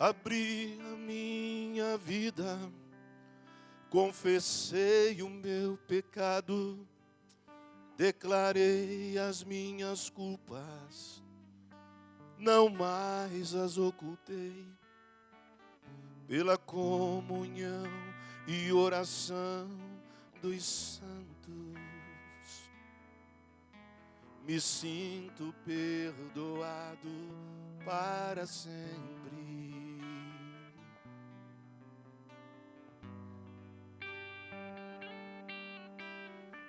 Abri a minha vida, confessei o meu pecado, declarei as minhas culpas, não mais as ocultei. Pela comunhão e oração dos santos, me sinto perdoado para sempre.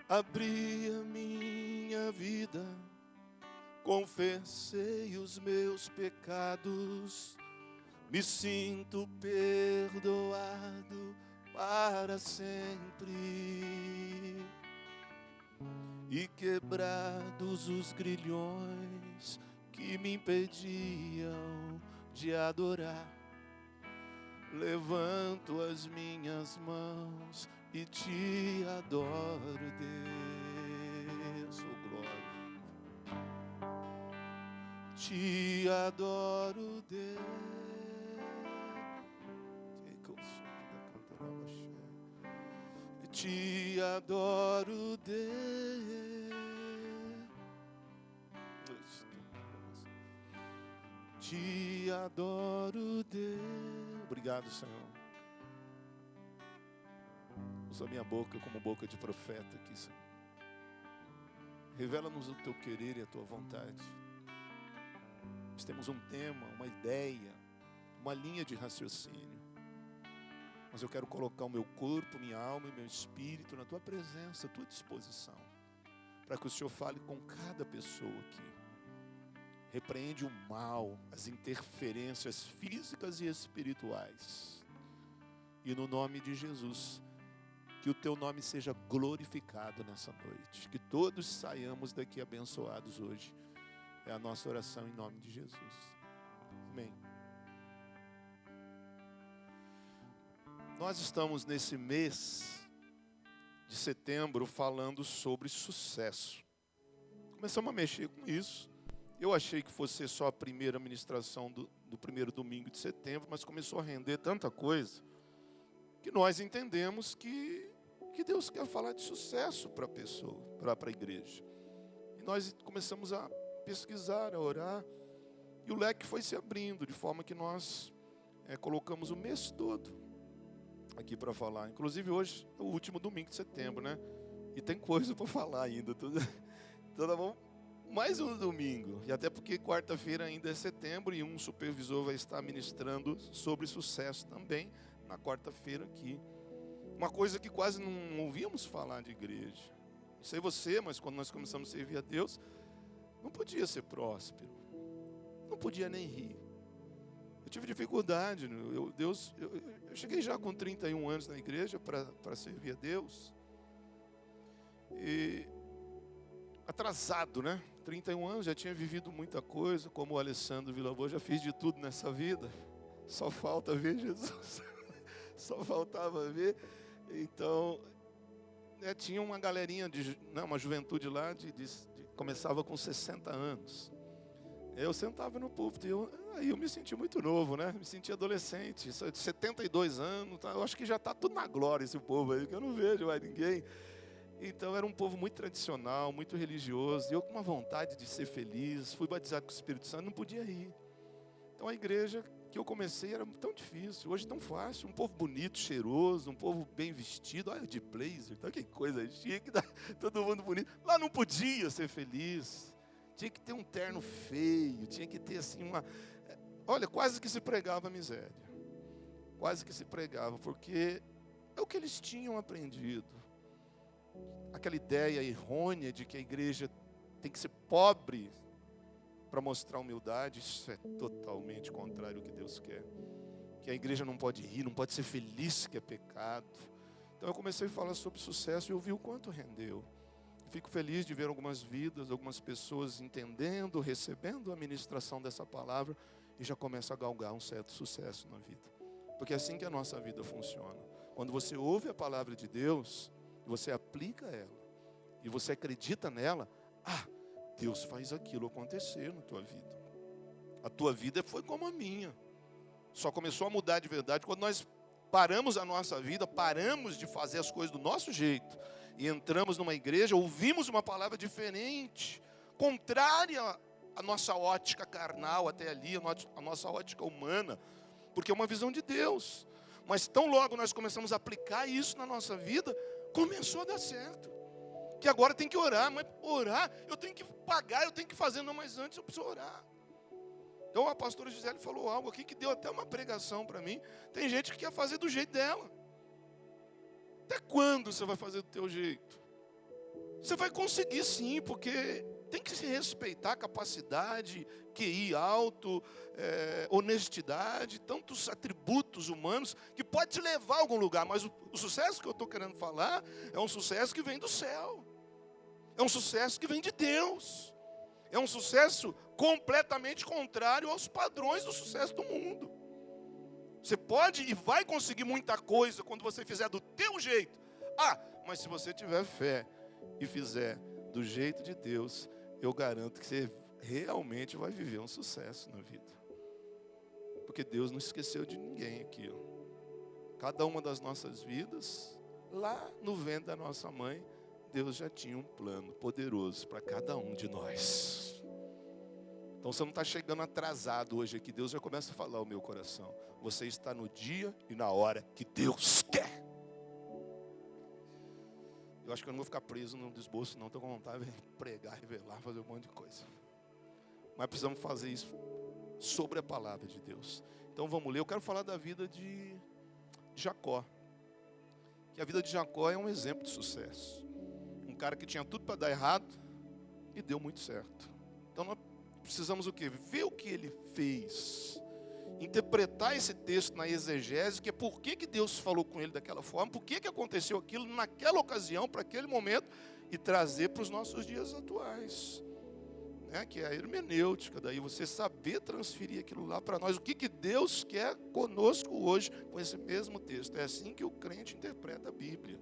Abri a minha vida, confessei os meus pecados, me sinto perdoado para sempre. E quebrados os grilhões que me impediam de adorar, levanto as minhas mãos e te adoro, Deus, oh glória. Te adoro, Deus. Te adoro, Deus. Te adoro, Deus. Obrigado, Senhor. Usa a minha boca como boca de profeta aqui, Senhor. Revela-nos o teu querer e a tua vontade. Nós temos um tema, uma ideia, uma linha de raciocínio. Mas eu quero colocar o meu corpo, minha alma e meu espírito na tua presença, à tua disposição, para que o Senhor fale com cada pessoa aqui. Repreende o mal, as interferências físicas e espirituais. E no nome de Jesus, que o teu nome seja glorificado nessa noite. Que todos saiamos daqui abençoados hoje. É a nossa oração em nome de Jesus. Amém. Nós estamos nesse mês de setembro falando sobre sucesso. Começamos a mexer com isso. Eu achei que fosse ser só a primeira ministração do primeiro domingo de setembro, mas começou a render tanta coisa que nós entendemos que Deus quer falar de sucesso para a pessoa, para a igreja. E nós começamos a pesquisar, a orar, e o leque foi se abrindo, de forma que nós colocamos o mês todo aqui para falar. Inclusive hoje é o último domingo de setembro, né? E tem coisa para falar ainda. Então bom, mais um domingo. E até porque quarta-feira ainda é setembro e um supervisor vai estar ministrando sobre sucesso também na quarta-feira aqui. Uma coisa que quase não ouvíamos falar de igreja. Não sei você, mas quando nós começamos a servir a Deus, não podia ser próspero. Não podia nem rir. Eu tive dificuldade. Eu cheguei já com 31 anos na igreja para servir a Deus. E atrasado, né? 31 anos, já tinha vivido muita coisa. Como o Alessandro Villavô, já fiz de tudo nessa vida. Só falta ver Jesus. Só faltava ver. Então, tinha uma galerinha, uma juventude lá, começava com 60 anos. Eu sentava no púlpito e eu me senti muito novo, né? Me senti adolescente, 72 anos, tá? Eu acho que já está tudo na glória esse povo aí, que eu não vejo mais ninguém. Então era um povo muito tradicional, muito religioso, e eu com uma vontade de ser feliz, fui batizado com o Espírito Santo, não podia ir. Então a igreja que eu comecei era tão difícil, hoje tão fácil, um povo bonito, cheiroso, um povo bem vestido, olha de blazer, então que coisa chique, todo mundo bonito. Lá não podia ser feliz. Tinha que ter um terno feio, tinha que ter assim Olha, quase que se pregava a miséria. Quase que se pregava, porque é o que eles tinham aprendido. Aquela ideia errônea de que a igreja tem que ser pobre para mostrar humildade, isso é totalmente contrário ao que Deus quer. Que a igreja não pode rir, não pode ser feliz, que é pecado. Então eu comecei a falar sobre sucesso e eu vi o quanto rendeu. Fico feliz de ver algumas vidas, algumas pessoas entendendo, recebendo a ministração dessa palavra e já começa a galgar um certo sucesso na vida. Porque é assim que a nossa vida funciona. Quando você ouve a palavra de Deus, você aplica ela e você acredita nela, Deus faz aquilo acontecer na tua vida. A tua vida foi como a minha. Só começou a mudar de verdade quando nós paramos a nossa vida, paramos de fazer as coisas do nosso jeito e entramos numa igreja, ouvimos uma palavra diferente, contrária à nossa ótica carnal até ali, a nossa ótica humana, porque é uma visão de Deus. Mas tão logo nós começamos a aplicar isso na nossa vida, começou a dar certo. Que agora tem que orar, mas orar, eu tenho que pagar, eu tenho que fazer, não, mas antes eu preciso orar. Então a pastora Gisele falou algo aqui que deu até uma pregação para mim. Tem gente que quer fazer do jeito dela. Até quando você vai fazer do teu jeito? Você vai conseguir sim, porque tem que se respeitar a capacidade, QI alto, honestidade, tantos atributos humanos que pode te levar a algum lugar. Mas o sucesso que eu estou querendo falar é um sucesso que vem do céu. É um sucesso que vem de Deus. É um sucesso completamente contrário aos padrões do sucesso do mundo. Você pode e vai conseguir muita coisa quando você fizer do teu jeito. Mas se você tiver fé e fizer do jeito de Deus, eu garanto que você realmente vai viver um sucesso na vida. Porque Deus não esqueceu de ninguém aqui. Cada uma das nossas vidas, lá no ventre da nossa mãe, Deus já tinha um plano poderoso para cada um de nós. Então você não está chegando atrasado hoje aqui. Deus já começa a falar ao meu coração. Você está no dia e na hora que Deus quer. Eu acho que eu não vou ficar preso no esboço, não. Estou com vontade de pregar, revelar, fazer um monte de coisa. Mas precisamos fazer isso sobre a palavra de Deus. Então vamos ler. Eu quero falar da vida de Jacó. Que a vida de Jacó é um exemplo de sucesso. Um cara que tinha tudo para dar errado e deu muito certo. Então nós precisamos o quê? Ver o que ele fez. Interpretar esse texto na exegese, que é por que Deus falou com ele daquela forma, por que aconteceu aquilo naquela ocasião, para aquele momento, e trazer para os nossos dias atuais. Que é a hermenêutica, daí você saber transferir aquilo lá para nós. O que Deus quer conosco hoje com esse mesmo texto. É assim que o crente interpreta a Bíblia.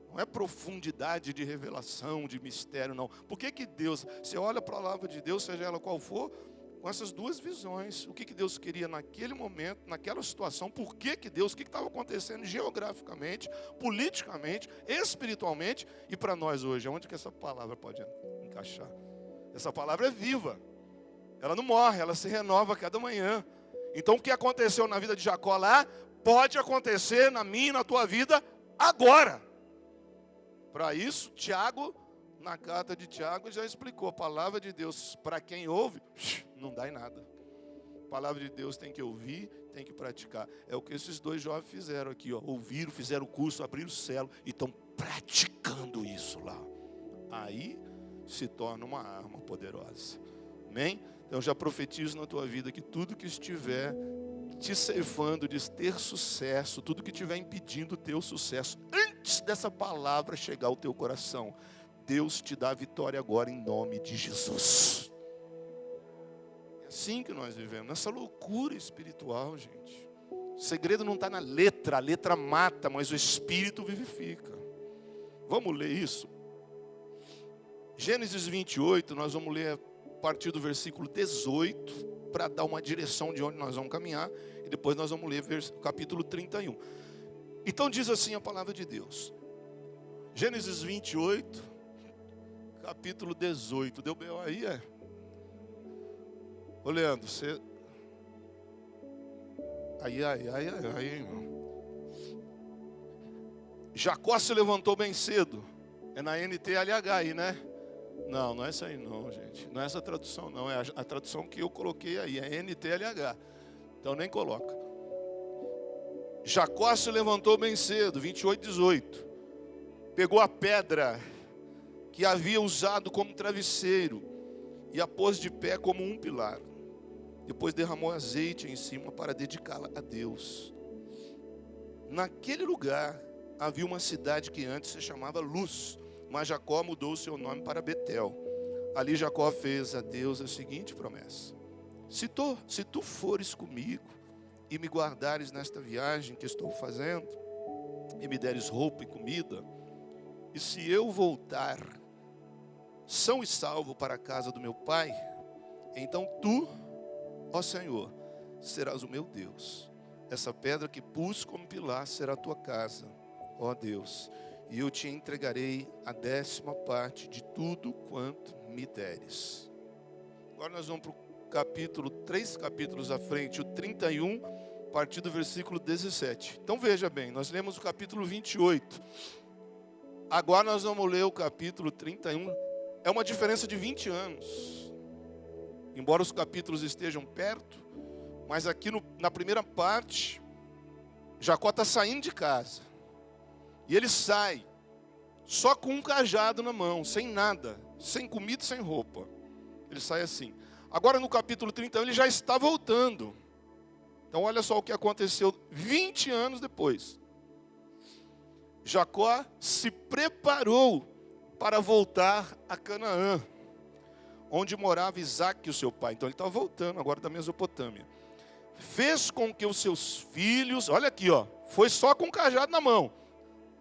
Não é profundidade de revelação, de mistério, não. Por que Deus, você olha para a palavra de Deus, seja ela qual for, com essas duas visões. O que Deus queria naquele momento, naquela situação. Por que Deus, o que estava acontecendo geograficamente, politicamente, espiritualmente. E para nós hoje, aonde que essa palavra pode encaixar? Essa palavra é viva. Ela não morre, ela se renova a cada manhã. Então o que aconteceu na vida de Jacó lá, pode acontecer na minha e na tua vida agora. Para isso, Tiago, na carta de Tiago, já explicou. A palavra de Deus, para quem ouve, não dá em nada. A palavra de Deus tem que ouvir, tem que praticar. É o que esses dois jovens fizeram aqui. Ouviram, fizeram o curso, abriram o celo e estão praticando isso lá. Aí se torna uma arma poderosa. Amém? Então eu já profetizo na tua vida que tudo que estiver te ceifando de ter sucesso, tudo que estiver impedindo o teu sucesso, antes dessa palavra chegar ao teu coração, Deus te dá a vitória agora em nome de Jesus. É assim que nós vivemos, nessa loucura espiritual, gente. O segredo não está na letra, a letra mata, mas o Espírito vivifica. Vamos ler isso? Gênesis 28, nós vamos ler a partir do versículo 18, para dar uma direção de onde nós vamos caminhar, e depois nós vamos ler capítulo 31. Então diz assim a palavra de Deus. Gênesis 28, capítulo 18. Deu B.O. aí, Ô Leandro, você... Aí, irmão. Jacó se levantou bem cedo. É na NTLH aí, né? Não é essa aí não, gente. Não é essa tradução não. É a tradução que eu coloquei aí. É NTLH. Então nem coloca. Jacó se levantou bem cedo. 28, 18. Pegou a pedra que havia usado como travesseiro e a pôs de pé como um pilar. Depois derramou azeite em cima para dedicá-la a Deus. Naquele lugar havia uma cidade que antes se chamava Luz, mas Jacó mudou o seu nome para Betel. Ali Jacó fez a Deus a seguinte promessa: se tu fores comigo e me guardares nesta viagem que estou fazendo, e me deres roupa e comida, e se eu voltar são e salvo para a casa do meu pai, então tu, ó Senhor, serás o meu Deus. Essa pedra que pus como pilar será a tua casa, ó Deus. E eu te entregarei a 10ª parte de tudo quanto me deres. Agora nós vamos para o capítulo, 3 capítulos à frente, o 31, a partir do versículo 17. Então veja bem, nós lemos o capítulo 28. Agora nós vamos ler o capítulo 31. É uma diferença de 20 anos. Embora os capítulos estejam perto, mas aqui na primeira parte, Jacó está saindo de casa. E ele sai, só com um cajado na mão, sem nada, sem comida e sem roupa. Ele sai assim. Agora no capítulo 31 ele já está voltando. Então olha só o que aconteceu 20 anos depois. Jacó se preparou para voltar a Canaã, onde morava Isaque, o seu pai. Então ele está voltando agora da Mesopotâmia. Fez com que os seus filhos, olha aqui, ó, foi só com o cajado na mão.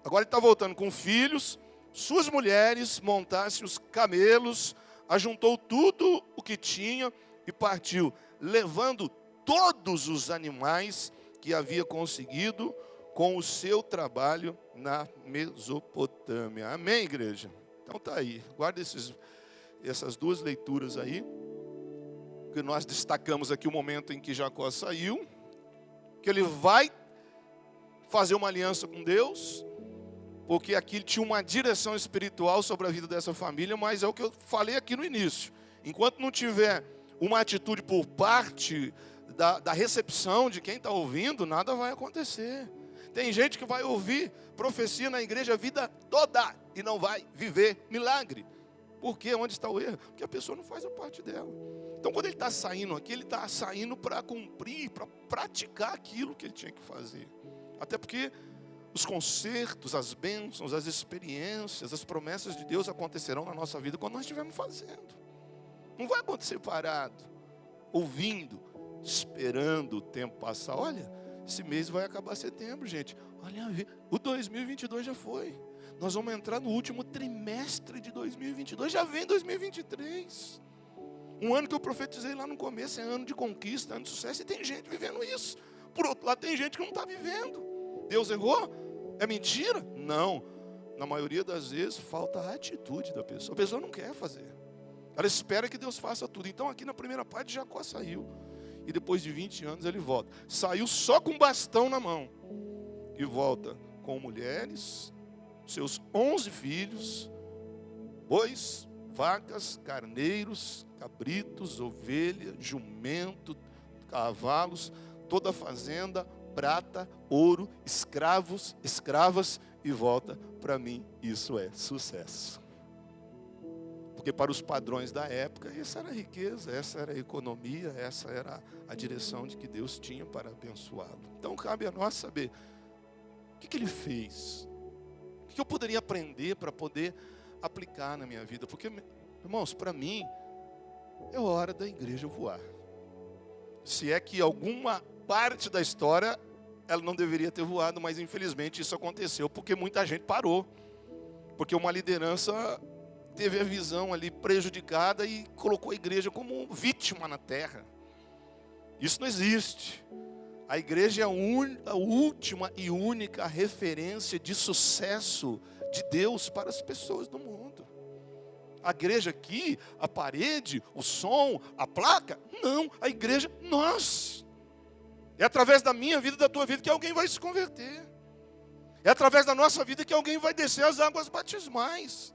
Agora ele está voltando com filhos, suas mulheres, montassem os camelos, ajuntou tudo o que tinha e partiu, levando todos os animais que havia conseguido com o seu trabalho na Mesopotâmia. Amém, igreja? Então tá aí, guarda essas duas leituras aí, que nós destacamos aqui o momento em que Jacó saiu, que ele vai fazer uma aliança com Deus, porque aqui tinha uma direção espiritual sobre a vida dessa família, mas é o que eu falei aqui no início. Enquanto não tiver uma atitude por parte da recepção de quem está ouvindo, nada vai acontecer. Tem gente que vai ouvir profecia na igreja a vida toda e não vai viver milagre. Por quê? Onde está o erro? Porque a pessoa não faz a parte dela. Então quando ele está saindo aqui, ele está saindo para cumprir, para praticar aquilo que ele tinha que fazer. Até porque os concertos, as bênçãos, as experiências, as promessas de Deus acontecerão na nossa vida quando nós estivermos fazendo. Não vai acontecer parado, ouvindo, esperando o tempo passar. Olha, esse mês vai acabar setembro, gente. Olha, o 2022 já foi. Nós vamos entrar no último trimestre de 2022. Já vem 2023. Um ano que eu profetizei lá no começo é ano de conquista, ano de sucesso. E tem gente vivendo isso. Por outro lado, tem gente que não está vivendo. Deus errou? É mentira? Não. Na maioria das vezes, falta a atitude da pessoa. A pessoa não quer fazer. Ela espera que Deus faça tudo. Então, aqui na primeira parte, Jacó saiu. E depois de 20 anos, ele volta. Saiu só com bastão na mão. E volta com mulheres, seus 11 filhos, bois, vacas, carneiros, cabritos, ovelha, jumento, cavalos, toda a fazenda, prata, ouro, escravos, escravas, e volta. Para mim, isso é sucesso. Porque para os padrões da época, essa era a riqueza, essa era a economia, essa era a direção de que Deus tinha para abençoá-lo. Então cabe a nós saber o que ele fez, o que eu poderia aprender para poder aplicar na minha vida. Porque, irmãos, para mim, é hora da igreja voar. Se é que alguma parte da história ela não deveria ter voado, mas infelizmente isso aconteceu porque muita gente parou. Porque uma liderança teve a visão ali prejudicada e colocou a igreja como vítima na terra. Isso não existe. A igreja é a última e única referência de sucesso de Deus para as pessoas do mundo. A igreja aqui, a parede, o som, a placa, não, a igreja, nós. É através da minha vida, da tua vida, que alguém vai se converter. É através da nossa vida que alguém vai descer as águas batismais.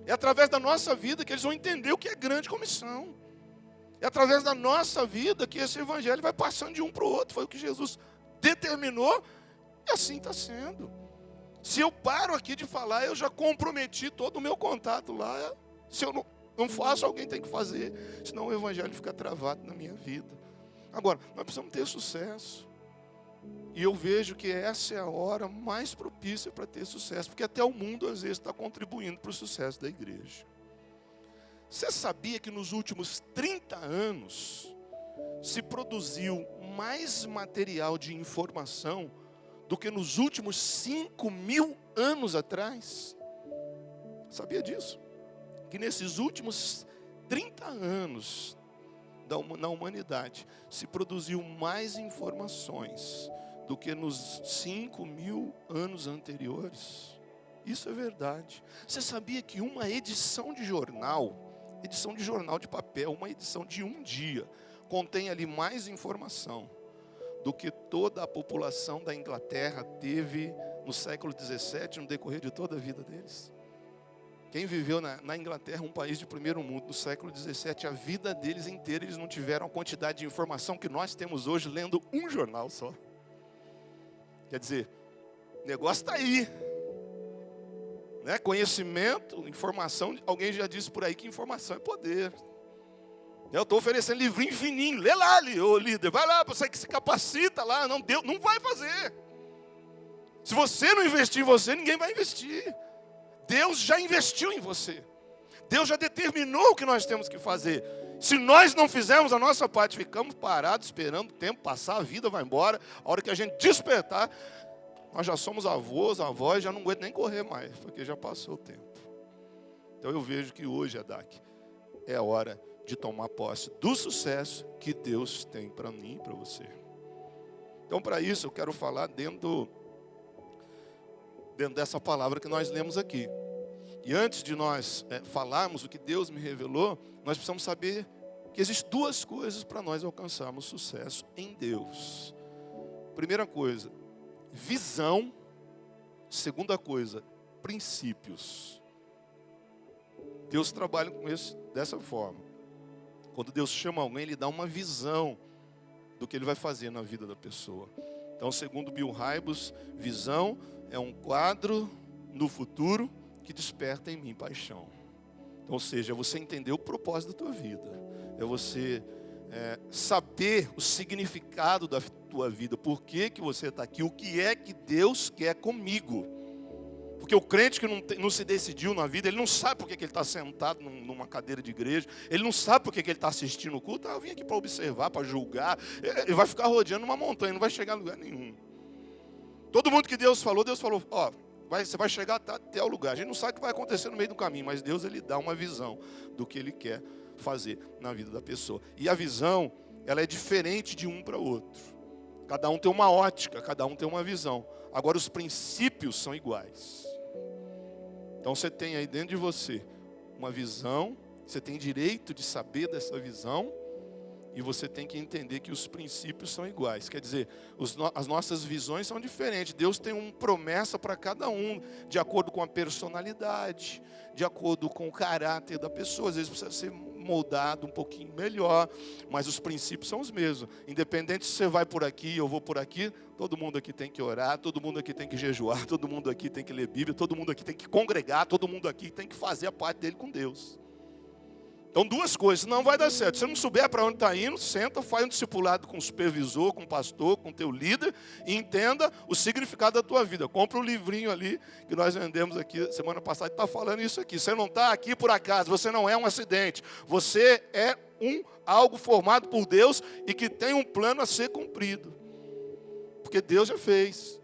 É através da nossa vida que eles vão entender o que é grande comissão. É através da nossa vida que esse evangelho vai passando de um para o outro. Foi o que Jesus determinou e assim está sendo. Se eu paro aqui de falar, eu já comprometi todo o meu contato lá. Se eu não faço, alguém tem que fazer. Senão o evangelho fica travado na minha vida. Agora, nós precisamos ter sucesso. E eu vejo que essa é a hora mais propícia para ter sucesso. Porque até o mundo, às vezes, está contribuindo para o sucesso da igreja. Você sabia que nos últimos 30 anos se produziu mais material de informação do que nos últimos 5.000 anos atrás? Sabia disso? Que nesses últimos 30 anos, na humanidade se produziu mais informações do que nos 5.000 anos anteriores. Isso é verdade. Você sabia que uma edição de jornal de papel, uma edição de um dia, contém ali mais informação do que toda a população da Inglaterra teve no século XVII, no decorrer de toda a vida deles? Quem viveu na Inglaterra, um país de primeiro mundo, no século XVII, a vida deles inteira, eles não tiveram a quantidade de informação que nós temos hoje lendo um jornal só. Quer dizer, o negócio está aí. Né? Conhecimento, informação, alguém já disse por aí que informação é poder. Eu estou oferecendo livrinho fininho, lê lá, ô líder, vai lá, você que se capacita lá, não vai fazer. Se você não investir em você, ninguém vai investir. Deus já investiu em você. Deus já determinou o que nós temos que fazer. Se nós não fizermos a nossa parte, ficamos parados esperando o tempo passar, a vida vai embora. A hora que a gente despertar, nós já somos avós, já não aguento nem correr mais, porque já passou o tempo. Então eu vejo que hoje, Adak, é a hora de tomar posse do sucesso que Deus tem para mim e para você. Então, para isso, eu quero falar dentro dessa palavra que nós lemos aqui. E antes de nós falarmos o que Deus me revelou, nós precisamos saber que existem duas coisas para nós alcançarmos sucesso em Deus. Primeira coisa, visão. Segunda coisa, princípios. Deus trabalha com isso dessa forma. Quando Deus chama alguém, Ele dá uma visão do que Ele vai fazer na vida da pessoa. Então, segundo Bill Hybels, visão é um quadro no futuro que desperta em mim paixão. Então, ou seja, é você entender o propósito da tua vida. É você saber o significado da tua vida. Por que você está aqui? O que é que Deus quer comigo? Porque o crente que não se decidiu na vida, ele não sabe por que ele está sentado numa cadeira de igreja. Ele não sabe por que ele está assistindo o culto. Eu vim aqui para observar, para julgar. Ele vai ficar rodeando uma montanha, não vai chegar a lugar nenhum. Todo mundo que Deus falou, ó, você vai chegar até o lugar. A gente não sabe o que vai acontecer no meio do caminho, mas Deus, Ele dá uma visão do que Ele quer fazer na vida da pessoa. E a visão, ela é diferente de um para o outro. Cada um tem uma ótica, cada um tem uma visão. Agora, os princípios são iguais. Então, você tem aí dentro de você uma visão, você tem direito de saber dessa visão, e você tem que entender que os princípios são iguais. Quer dizer, as nossas visões são diferentes. Deus tem uma promessa para cada um, de acordo com a personalidade, de acordo com o caráter da pessoa. Às vezes precisa ser moldado um pouquinho melhor, mas os princípios são os mesmos. Independente se você vai por aqui, eu vou por aqui, todo mundo aqui tem que orar, todo mundo aqui tem que jejuar, todo mundo aqui tem que ler Bíblia, todo mundo aqui tem que congregar, todo mundo aqui tem que fazer a parte dele com Deus. Então, duas coisas, não vai dar certo. Se você não souber para onde está indo, senta, faz um discipulado com o supervisor, com o pastor, com o teu líder, e entenda o significado da tua vida. Compra um livrinho ali, que nós vendemos aqui, semana passada, está falando isso aqui. Você não está aqui por acaso, você não é um acidente. Você é algo formado por Deus e que tem um plano a ser cumprido. Porque Deus já fez.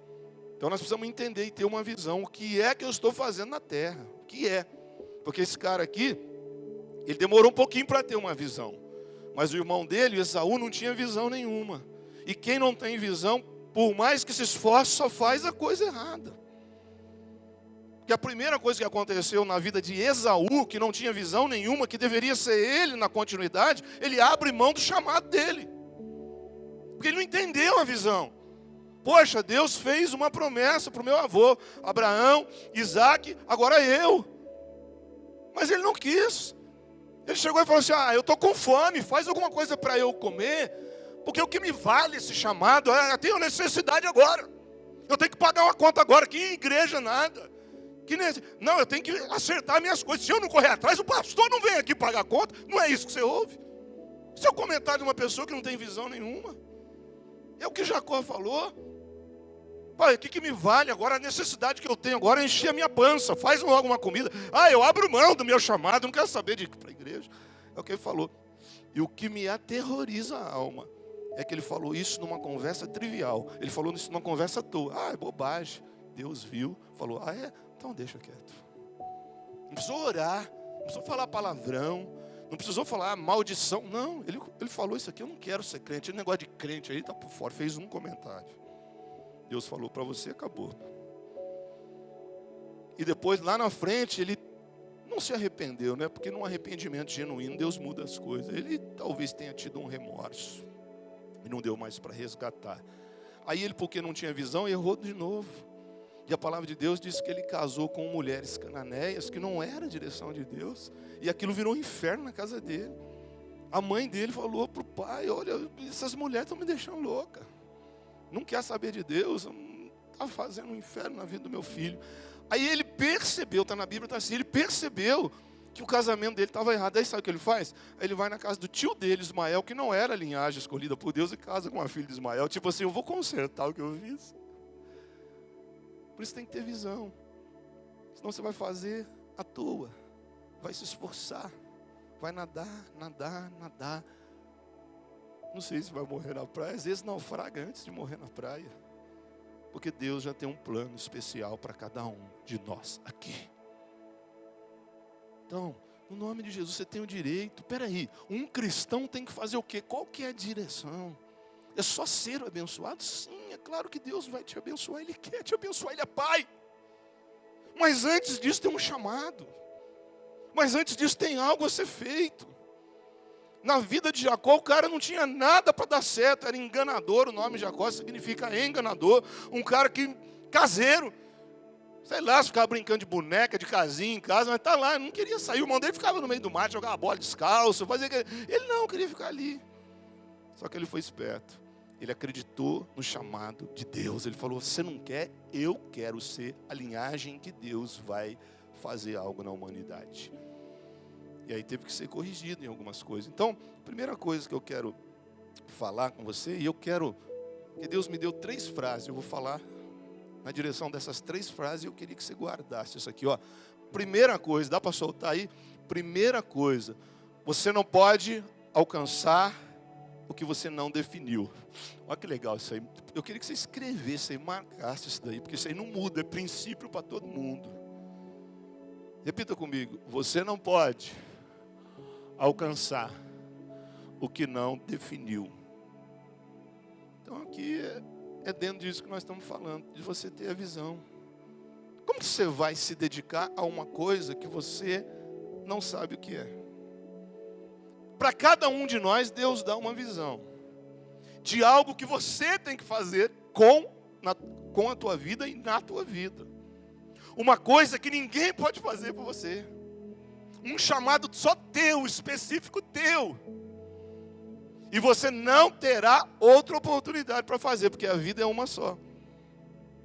Então, nós precisamos entender e ter uma visão. O que é que eu estou fazendo na terra? O que é? Porque esse cara aqui, ele demorou um pouquinho para ter uma visão. Mas o irmão dele, Esaú, não tinha visão nenhuma. E quem não tem visão, por mais que se esforce, só faz a coisa errada. Porque a primeira coisa que aconteceu na vida de Esaú, que não tinha visão nenhuma, que deveria ser ele na continuidade, ele abre mão do chamado dele. Porque ele não entendeu a visão. Poxa, Deus fez uma promessa para o meu avô, Abraão, Isaac, agora eu. Mas ele não quis. Ele chegou e falou assim, eu estou com fome, faz alguma coisa para eu comer, porque o que me vale esse chamado, eu tenho necessidade agora. Eu tenho que pagar uma conta agora, que igreja nada. Não, eu tenho que acertar minhas coisas. Se eu não correr atrás, o pastor não vem aqui pagar a conta. Não é isso que você ouve. Isso é o comentário de uma pessoa que não tem visão nenhuma. É o que Jacó falou. Pai, o que me vale agora? A necessidade que eu tenho agora é encher a minha pança. Faz logo uma comida. Eu abro mão do meu chamado, não quero saber de ir para a igreja. É o que ele falou. E o que me aterroriza a alma é que ele falou isso numa conversa trivial. Ele falou isso numa conversa à toa. É bobagem. Deus viu, falou, Então deixa quieto. Não precisou orar, não precisou falar palavrão. Não precisou falar maldição. Não, ele falou isso aqui, eu não quero ser crente. Esse negócio de crente aí está por fora. Fez um comentário. Deus falou para você, acabou. E depois, lá na frente, ele não se arrependeu, né? Porque num arrependimento genuíno, Deus muda as coisas. Ele talvez tenha tido um remorso. E não deu mais para resgatar. Aí ele, porque não tinha visão, errou de novo. E a palavra de Deus diz que ele casou com mulheres cananeias, que não era a direção de Deus. E aquilo virou um inferno na casa dele. A mãe dele falou para o pai, olha, essas mulheres estão me deixando louca. Não quer saber de Deus, está fazendo um inferno na vida do meu filho. Aí ele percebeu, está na Bíblia, está assim, ele percebeu que o casamento dele estava errado. Aí sabe o que ele faz? Aí ele vai na casa do tio dele, Ismael, que não era a linhagem escolhida por Deus, e casa com a filha de Ismael. Tipo assim, eu vou consertar o que eu fiz. Por isso tem que ter visão. Senão você vai fazer à toa. Vai se esforçar. Vai nadar, nadar, nadar. Não sei se vai morrer na praia. Às vezes naufraga antes de morrer na praia. Porque Deus já tem um plano especial para cada um de nós aqui. Então, no nome de Jesus, você tem o direito. Peraí, um cristão tem que fazer o quê? Qual que é a direção? É só ser abençoado? Sim, é claro que Deus vai te abençoar. Ele quer te abençoar, Ele é Pai. Mas antes disso tem um chamado. Mas antes disso tem algo a ser feito. Na vida de Jacó, o cara não tinha nada para dar certo. Era enganador, o nome Jacó significa enganador. Um cara que, caseiro. Sei lá, se ficava brincando de boneca, de casinha em casa, mas tá lá, não queria sair. O irmão dele ficava no meio do mato, jogava bola descalço, fazia aquele... Ele não, queria ficar ali. Só que ele foi esperto. Ele acreditou no chamado de Deus. Ele falou, você não quer? Eu quero ser a linhagem que Deus vai fazer algo na humanidade. E aí teve que ser corrigido em algumas coisas. Então, a primeira coisa que eu quero falar com você, e eu quero que Deus me deu 3 frases, eu vou falar na direção dessas 3 frases, e eu queria que você guardasse isso aqui, ó. Primeira coisa, dá para soltar aí? Primeira coisa, você não pode alcançar o que você não definiu. Olha que legal isso aí. Eu queria que você escrevesse aí, marcasse isso daí, porque isso aí não muda, é princípio para todo mundo. Repita comigo, você não pode alcançar o que não definiu. Então aqui é dentro disso que nós estamos falando, de você ter a visão. Como que você vai se dedicar a uma coisa que você não sabe o que é? Para cada um de nós, Deus dá uma visão de algo que você tem que fazer com a tua vida e na tua vida. Uma coisa que ninguém pode fazer por você. Um chamado só teu, específico teu. E você não terá outra oportunidade para fazer, porque a vida é uma só.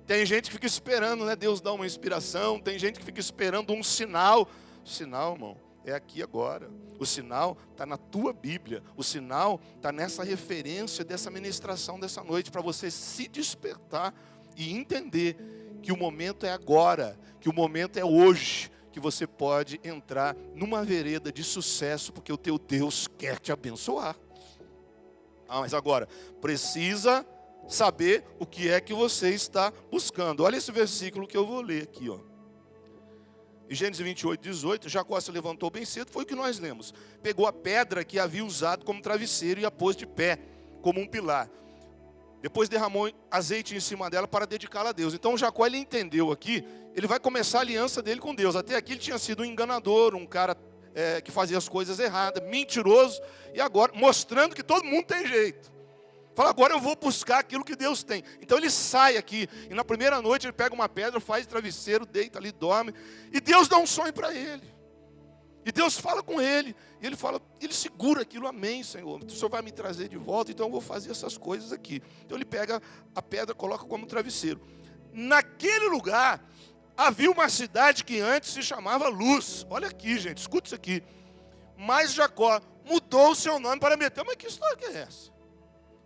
Tem gente que fica esperando, né? Deus dá uma inspiração. Tem gente que fica esperando um sinal. O sinal, irmão, é aqui agora. O sinal está na tua Bíblia. O sinal está nessa referência dessa ministração dessa noite, para você se despertar e entender que o momento é agora, que o momento é hoje, que você pode entrar numa vereda de sucesso, porque o teu Deus quer te abençoar. Mas agora, precisa saber o que é que você está buscando. Olha esse versículo que eu vou ler aqui, ó. Em Gênesis 28, 18, Jacó se levantou bem cedo, foi o que nós lemos. Pegou a pedra que havia usado como travesseiro e a pôs de pé, como um pilar. Depois derramou azeite em cima dela para dedicá-la a Deus. Então Jacó, ele entendeu aqui, ele vai começar a aliança dele com Deus. Até aqui ele tinha sido um enganador, um cara que fazia as coisas erradas, mentiroso. E agora, mostrando que todo mundo tem jeito. Fala, agora eu vou buscar aquilo que Deus tem. Então ele sai aqui, e na primeira noite ele pega uma pedra, faz travesseiro, deita ali, dorme. E Deus dá um sonho para ele. E Deus fala com ele. E ele fala, ele segura aquilo, amém, Senhor. O Senhor vai me trazer de volta, então eu vou fazer essas coisas aqui. Então ele pega a pedra, coloca como travesseiro. Naquele lugar, havia uma cidade que antes se chamava Luz. Olha aqui, gente, escuta isso aqui. Mas Jacó mudou o seu nome para Betel. Mas que história que é essa?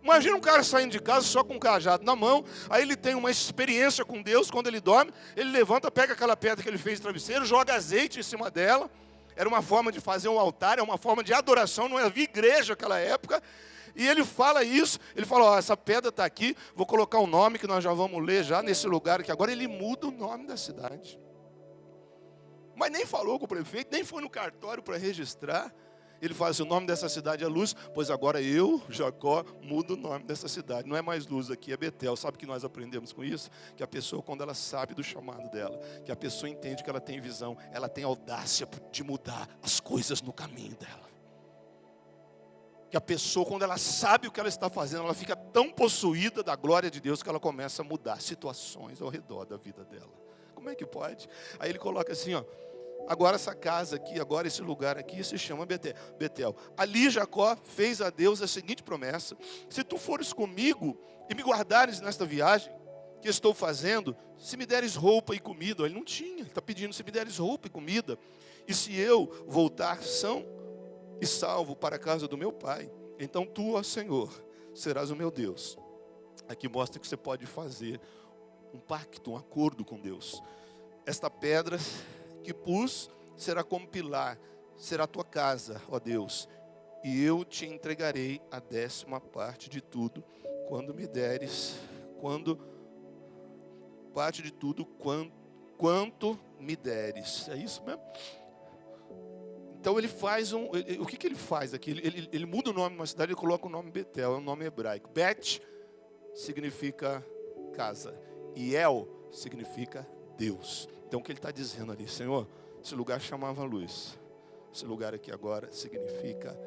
Imagina um cara saindo de casa só com um cajado na mão, aí ele tem uma experiência com Deus, quando ele dorme, ele levanta, pega aquela pedra que ele fez de travesseiro, joga azeite em cima dela. Era uma forma de fazer um altar, é uma forma de adoração, não havia igreja naquela época. E ele fala isso, ele fala, ó, essa pedra está aqui, vou colocar um nome que nós já vamos ler já nesse lugar aqui. Agora ele muda o nome da cidade. Mas nem falou com o prefeito, nem foi no cartório para registrar. Ele fala assim, o nome dessa cidade é Luz, pois agora eu, Jacó, mudo o nome dessa cidade. Não é mais Luz aqui, é Betel. Sabe o que nós aprendemos com isso? Que a pessoa, quando ela sabe do chamado dela, que a pessoa entende que ela tem visão, ela tem audácia de mudar as coisas no caminho dela. Que a pessoa, quando ela sabe o que ela está fazendo, ela fica tão possuída da glória de Deus que ela começa a mudar situações ao redor da vida dela. Como é que pode? Aí ele coloca assim, ó. Agora essa casa aqui, agora esse lugar aqui se chama Betel. Ali Jacó fez a Deus a seguinte promessa: se tu fores comigo e me guardares nesta viagem que estou fazendo, se me deres roupa e comida. Ele não tinha, ele está pedindo, se me deres roupa e comida, e se eu voltar são e salvo para a casa do meu pai, então tu, ó Senhor, serás o meu Deus. Aqui mostra que você pode fazer um pacto, um acordo com Deus. Esta pedra que pus será como pilar, será a tua casa, ó Deus, e eu te entregarei a 10ª parte de tudo, quanto me deres. É isso mesmo? Então ele faz o que ele faz aqui? Ele muda o nome de uma cidade e coloca o nome Betel, é um nome hebraico. Bet significa casa, e El significa Deus. Então o que ele está dizendo ali, Senhor, esse lugar chamava Luz, esse lugar aqui agora significa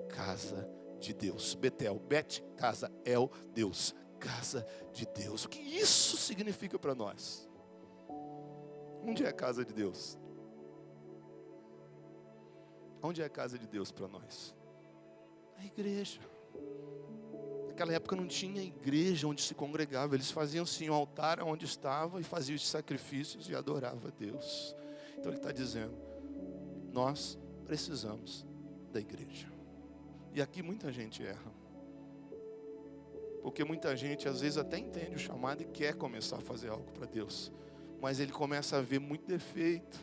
casa de Deus. Betel, Bet, casa, El, Deus, casa de Deus. O que isso significa para nós? Onde é a casa de Deus? Onde é a casa de Deus para nós? A igreja. Naquela época não tinha igreja onde se congregava. Eles faziam sim um altar onde estava e faziam os sacrifícios e adoravam a Deus. Então ele está dizendo, nós precisamos da igreja. E aqui muita gente erra. Porque muita gente às vezes até entende o chamado e quer começar a fazer algo para Deus. Mas ele começa a ver muito defeito.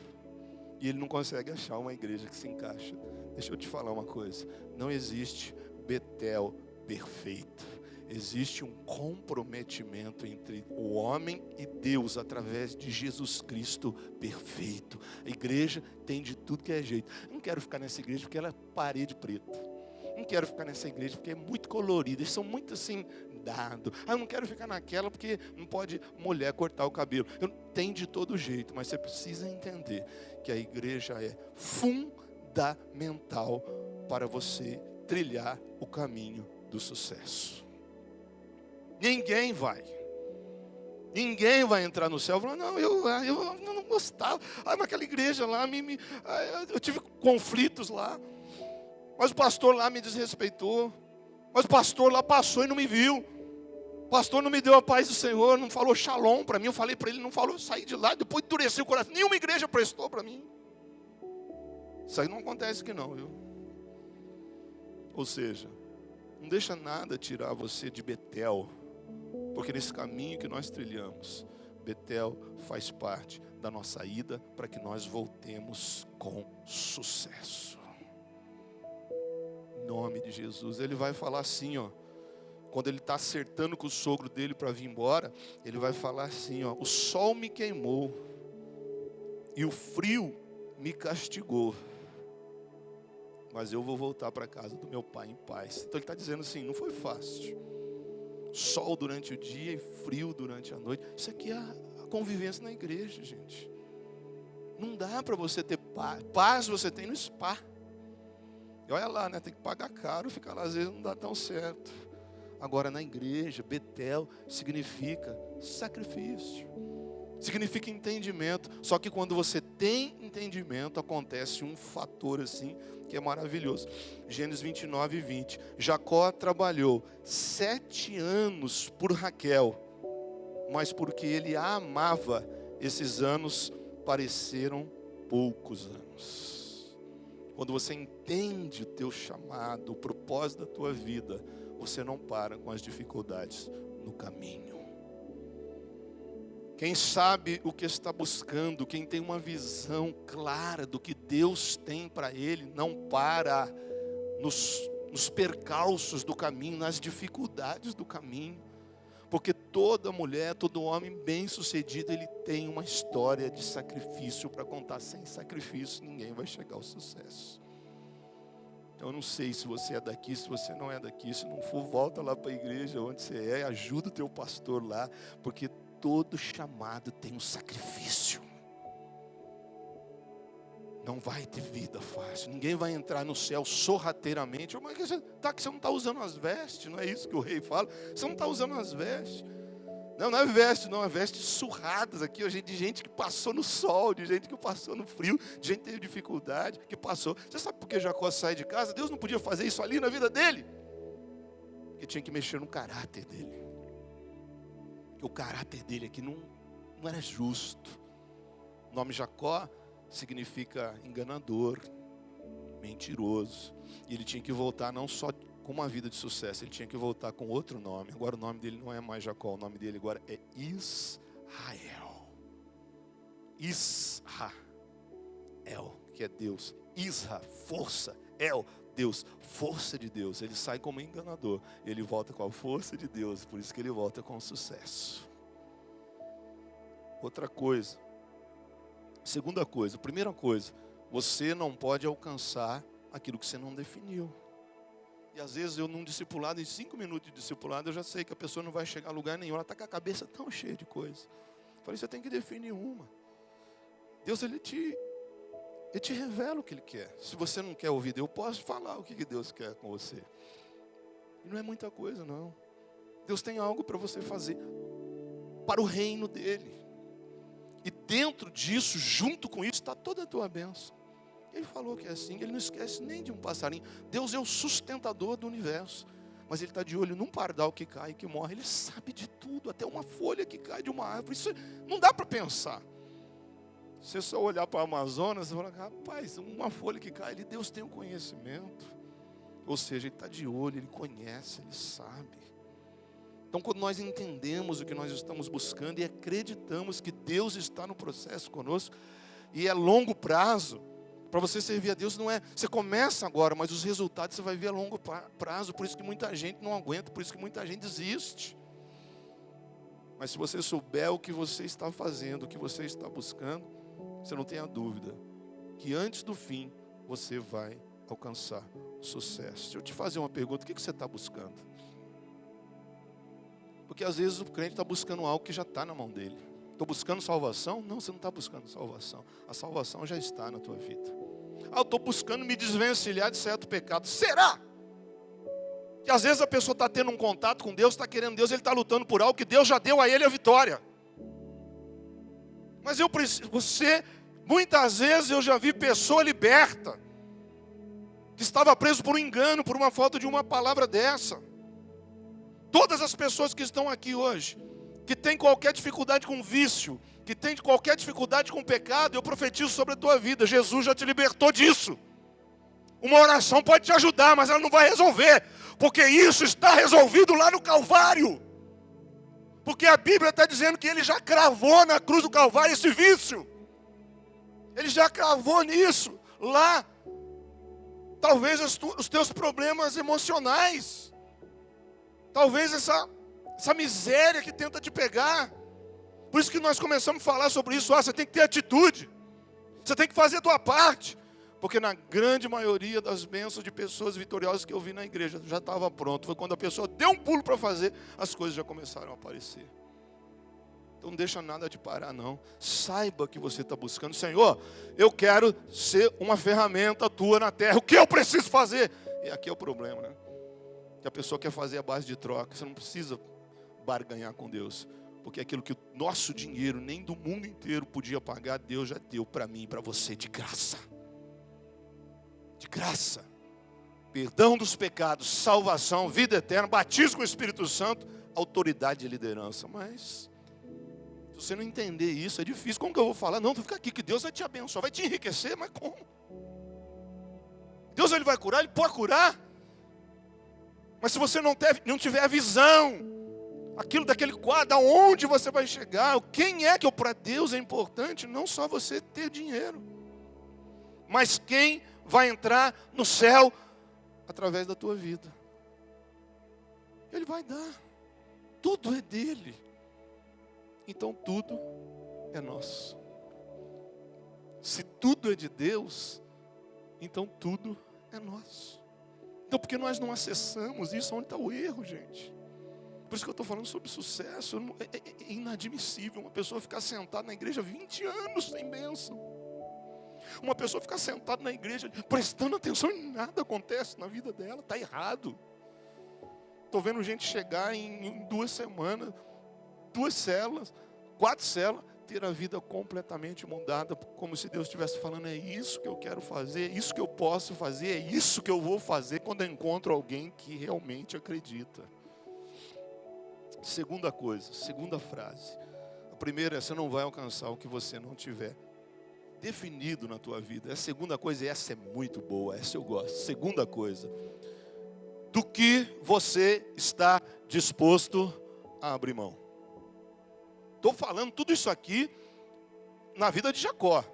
E ele não consegue achar uma igreja que se encaixa. Deixa eu te falar uma coisa. Não existe Betel perfeito. Existe um comprometimento entre o homem e Deus através de Jesus Cristo perfeito. A igreja tem de tudo que é jeito. Eu não quero ficar nessa igreja porque ela é parede preta. Não quero ficar nessa igreja porque é muito colorida. Eles são muito assim, dado. Eu não quero ficar naquela porque não pode mulher cortar o cabelo. Tem de todo jeito, mas você precisa entender que a igreja é fundamental para você trilhar o caminho do sucesso. Ninguém vai entrar no céu e falar, não, eu não gostava. Naquela igreja lá, eu tive conflitos lá. Mas o pastor lá me desrespeitou. Mas o pastor lá passou e não me viu. O pastor não me deu a paz do Senhor, não falou shalom para mim. Eu falei para ele, não falou, saí de lá, depois endureceu o coração. Nenhuma igreja prestou para mim. Isso aí não acontece aqui não, viu? Ou seja, não deixa nada tirar você de Betel. Porque nesse caminho que nós trilhamos, Betel faz parte da nossa ida para que nós voltemos com sucesso. Em nome de Jesus. Ele vai falar assim, ó. Quando ele está acertando com o sogro dele para vir embora, ele vai falar assim, ó. O sol me queimou e o frio me castigou. Mas eu vou voltar para a casa do meu pai em paz. Então ele está dizendo assim, não foi fácil. Sol durante o dia e frio durante a noite. Isso aqui é a convivência na igreja, gente. Não dá para você ter paz. Paz você tem no spa. E olha lá, né? Tem que pagar caro, ficar lá às vezes não dá tão certo. Agora na igreja, Betel significa sacrifício. Significa entendimento. Só que quando você tem entendimento, acontece um fator assim que é maravilhoso. Gênesis 29:20. Jacó trabalhou 7 anos por Raquel, mas porque ele a amava, esses anos pareceram poucos anos. Quando você entende o teu chamado, o propósito da tua vida, você não para com as dificuldades no caminho. Quem sabe o que está buscando, quem tem uma visão clara do que Deus tem para ele, não para nos percalços do caminho, nas dificuldades do caminho. Porque toda mulher, todo homem bem-sucedido, ele tem uma história de sacrifício para contar. Sem sacrifício, ninguém vai chegar ao sucesso. Então eu não sei se você é daqui, se você não é daqui. Se não for, volta lá para a igreja onde você é, ajuda o teu pastor lá, porque todo chamado tem um sacrifício. Não vai ter vida fácil. Ninguém vai entrar no céu sorrateiramente. Mas que você não está usando as vestes, não é isso que o rei fala? Você não está usando as vestes. Não, não é veste, não, é vestes surradas aqui, de gente que passou no sol, de gente que passou no frio, de gente que teve dificuldade, que passou. Você sabe por que Jacó sai de casa? Deus não podia fazer isso ali na vida dele. Porque tinha que mexer no caráter dele. Porque o caráter dele aqui não era justo. O nome Jacó significa enganador, mentiroso. E ele tinha que voltar não só com uma vida de sucesso, ele tinha que voltar com outro nome. Agora o nome dele não é mais Jacó, o nome dele agora é Israel. Israel, que é Deus. Isra, força. El, Deus, força de Deus. Ele sai como enganador, ele volta com a força de Deus, por isso que ele volta com sucesso. Outra coisa, segunda coisa, primeira coisa, você não pode alcançar aquilo que você não definiu. E às vezes eu num discipulado, em 5 minutos de discipulado, eu já sei que a pessoa não vai chegar a lugar nenhum. Ela está com a cabeça tão cheia de coisa. Eu falei, você tem que definir uma. Deus, ele te revela o que Ele quer. Se você não quer ouvir, eu posso falar o que Deus quer com você. E não é muita coisa, não. Deus tem algo para você fazer para o reino dEle. E dentro disso, junto com isso, está toda a tua bênção. Ele falou que é assim, ele não esquece nem de um passarinho. Deus é o sustentador do universo. Mas ele está de olho num pardal que cai e que morre. Ele sabe de tudo, até uma folha que cai de uma árvore. Isso não dá para pensar. Se você só olhar para o Amazonas, você fala, rapaz, uma folha que cai ali, Deus tem o conhecimento. Ou seja, ele está de olho, ele conhece, ele sabe. Então, quando nós entendemos o que nós estamos buscando e acreditamos que Deus está no processo conosco, e é longo prazo, para você servir a Deus não é, você começa agora, mas os resultados você vai ver a longo prazo. Por isso que muita gente não aguenta, por isso que muita gente desiste. Mas se você souber o que você está fazendo, o que você está buscando, você não tenha dúvida que antes do fim você vai alcançar sucesso. Deixa eu te fazer uma pergunta, o que você está buscando? Porque às vezes o crente está buscando algo que já está na mão dele. Estou buscando salvação? Não, você não está buscando salvação. A salvação já está na tua vida. Eu estou buscando me desvencilhar de certo pecado. Será? Que às vezes a pessoa está tendo um contato com Deus, está querendo Deus, ele está lutando por algo que Deus já deu a ele a vitória. Mas muitas vezes eu já vi pessoa liberta, que estava preso por um engano, por uma falta de uma palavra dessa. Todas as pessoas que estão aqui hoje, que tem qualquer dificuldade com vício, que tem qualquer dificuldade com pecado, eu profetizo sobre a tua vida. Jesus já te libertou disso. Uma oração pode te ajudar, mas ela não vai resolver, porque isso está resolvido lá no Calvário. Porque a Bíblia está dizendo que Ele já cravou na cruz do Calvário esse vício. Ele já cravou nisso, lá. Talvez os teus problemas emocionais, talvez essa miséria que tenta te pegar. Por isso que nós começamos a falar sobre isso. Você tem que ter atitude. Você tem que fazer a tua parte. Porque na grande maioria das bênçãos de pessoas vitoriosas que eu vi na igreja, já estava pronto. Foi quando a pessoa deu um pulo para fazer, as coisas já começaram a aparecer. Então não deixa nada te parar, não. Saiba que você está buscando. Senhor, eu quero ser uma ferramenta tua na terra. O que eu preciso fazer? E aqui é o problema, né? Que a pessoa quer fazer a base de troca. Você não precisa barganhar com Deus. Porque aquilo que o nosso dinheiro, nem do mundo inteiro, podia pagar, Deus já deu para mim e para você de graça. De graça. Perdão dos pecados, salvação, vida eterna, batismo com o Espírito Santo, autoridade e liderança. Mas, se você não entender isso, é difícil. Como que eu vou falar? Não, tu fica aqui, que Deus vai te abençoar, vai te enriquecer, mas como? Deus ele vai curar, Ele pode curar. Mas se você não tiver a visão, aquilo daquele quadro, aonde você vai chegar, quem é que para Deus é importante, não só você ter dinheiro, mas quem vai entrar no céu através da tua vida. Ele vai dar, tudo é dele, então tudo é nosso. Se tudo é de Deus, então tudo é nosso. Então, porque nós não acessamos isso, onde está o erro, gente? Por isso que eu estou falando sobre sucesso. É inadmissível uma pessoa ficar sentada na igreja 20 anos sem bênção. Uma pessoa ficar sentada na igreja prestando atenção e nada acontece na vida dela. Está errado. Estou vendo gente chegar em 2 semanas, 2 células, 4 células, ter a vida completamente mudada, como se Deus estivesse falando, é isso que eu quero fazer, é isso que eu posso fazer, é isso que eu vou fazer quando eu encontro alguém que realmente acredita. Segunda coisa, segunda frase. A primeira é, você não vai alcançar o que você não tiver definido na tua vida. A segunda coisa, e essa é muito boa, essa eu gosto. Segunda coisa, do que você está disposto a abrir mão. Estou falando tudo isso aqui na vida de Jacó.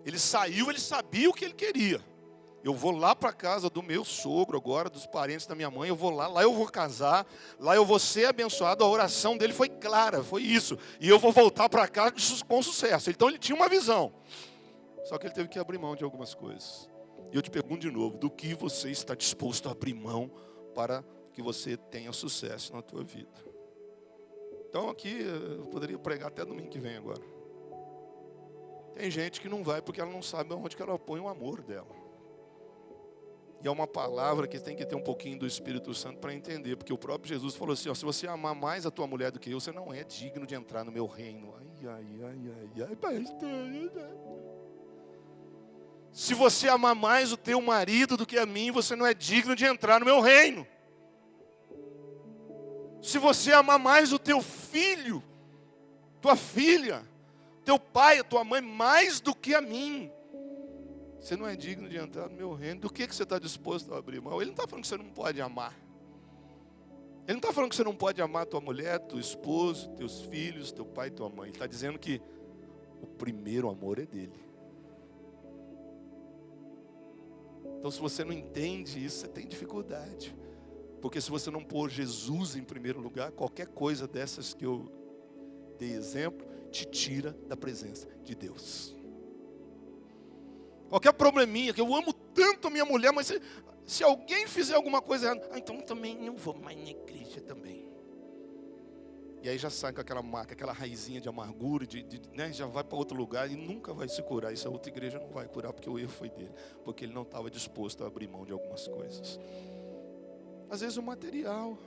Ele saiu, ele sabia o que ele queria. Eu vou lá para a casa do meu sogro agora, dos parentes da minha mãe, eu vou lá eu vou casar, lá eu vou ser abençoado. A oração dele foi clara, foi isso. E eu vou voltar para cá com sucesso. Então ele tinha uma visão. Só que ele teve que abrir mão de algumas coisas. E eu te pergunto de novo, do que você está disposto a abrir mão para que você tenha sucesso na tua vida? Então aqui eu poderia pregar até domingo que vem agora. Tem gente que não vai porque ela não sabe onde que ela põe o amor dela. E é uma palavra que tem que ter um pouquinho do Espírito Santo para entender. Porque o próprio Jesus falou assim, ó, se você amar mais a tua mulher do que eu, você não é digno de entrar no meu reino. Ai, pastor. Se você amar mais o teu marido do que a mim, você não é digno de entrar no meu reino. Se você amar mais o teu filho, tua filha, teu pai, a tua mãe, mais do que a mim, você não é digno de entrar no meu reino. Do que você está disposto a abrir mão? Ele não está falando que você não pode amar. Ele não está falando que você não pode amar tua mulher, teu esposo, teus filhos, teu pai e tua mãe. Ele está dizendo que o primeiro amor é dele. Então, se você não entende isso, você tem dificuldade. Porque se você não pôr Jesus em primeiro lugar, qualquer coisa dessas que eu dei exemplo, te tira da presença de Deus. Qualquer probleminha, que eu amo tanto a minha mulher, mas se alguém fizer alguma coisa errada, então também não vou mais na igreja também. E aí já sai com aquela marca, aquela raizinha de amargura, né, já vai para outro lugar e nunca vai se curar. Isso a outra igreja não vai curar, porque o erro foi dele. Porque ele não estava disposto a abrir mão de algumas coisas. Às vezes o material.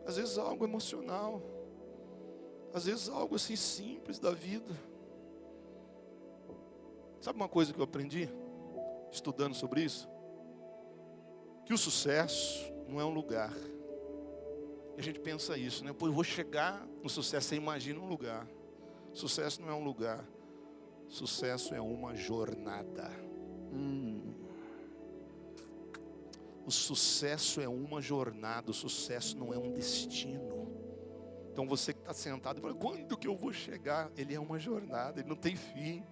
Às vezes algo emocional. Às vezes algo assim simples da vida. Sabe uma coisa que eu aprendi, estudando sobre isso? Que o sucesso não é um lugar. E a gente pensa isso, né? Pô, eu vou chegar no sucesso, você imagina um lugar. Sucesso não é um lugar. Sucesso é uma jornada. O sucesso é uma jornada, o sucesso não é um destino. Então você que está sentado e fala, quando que eu vou chegar? Ele é uma jornada, ele não tem fim.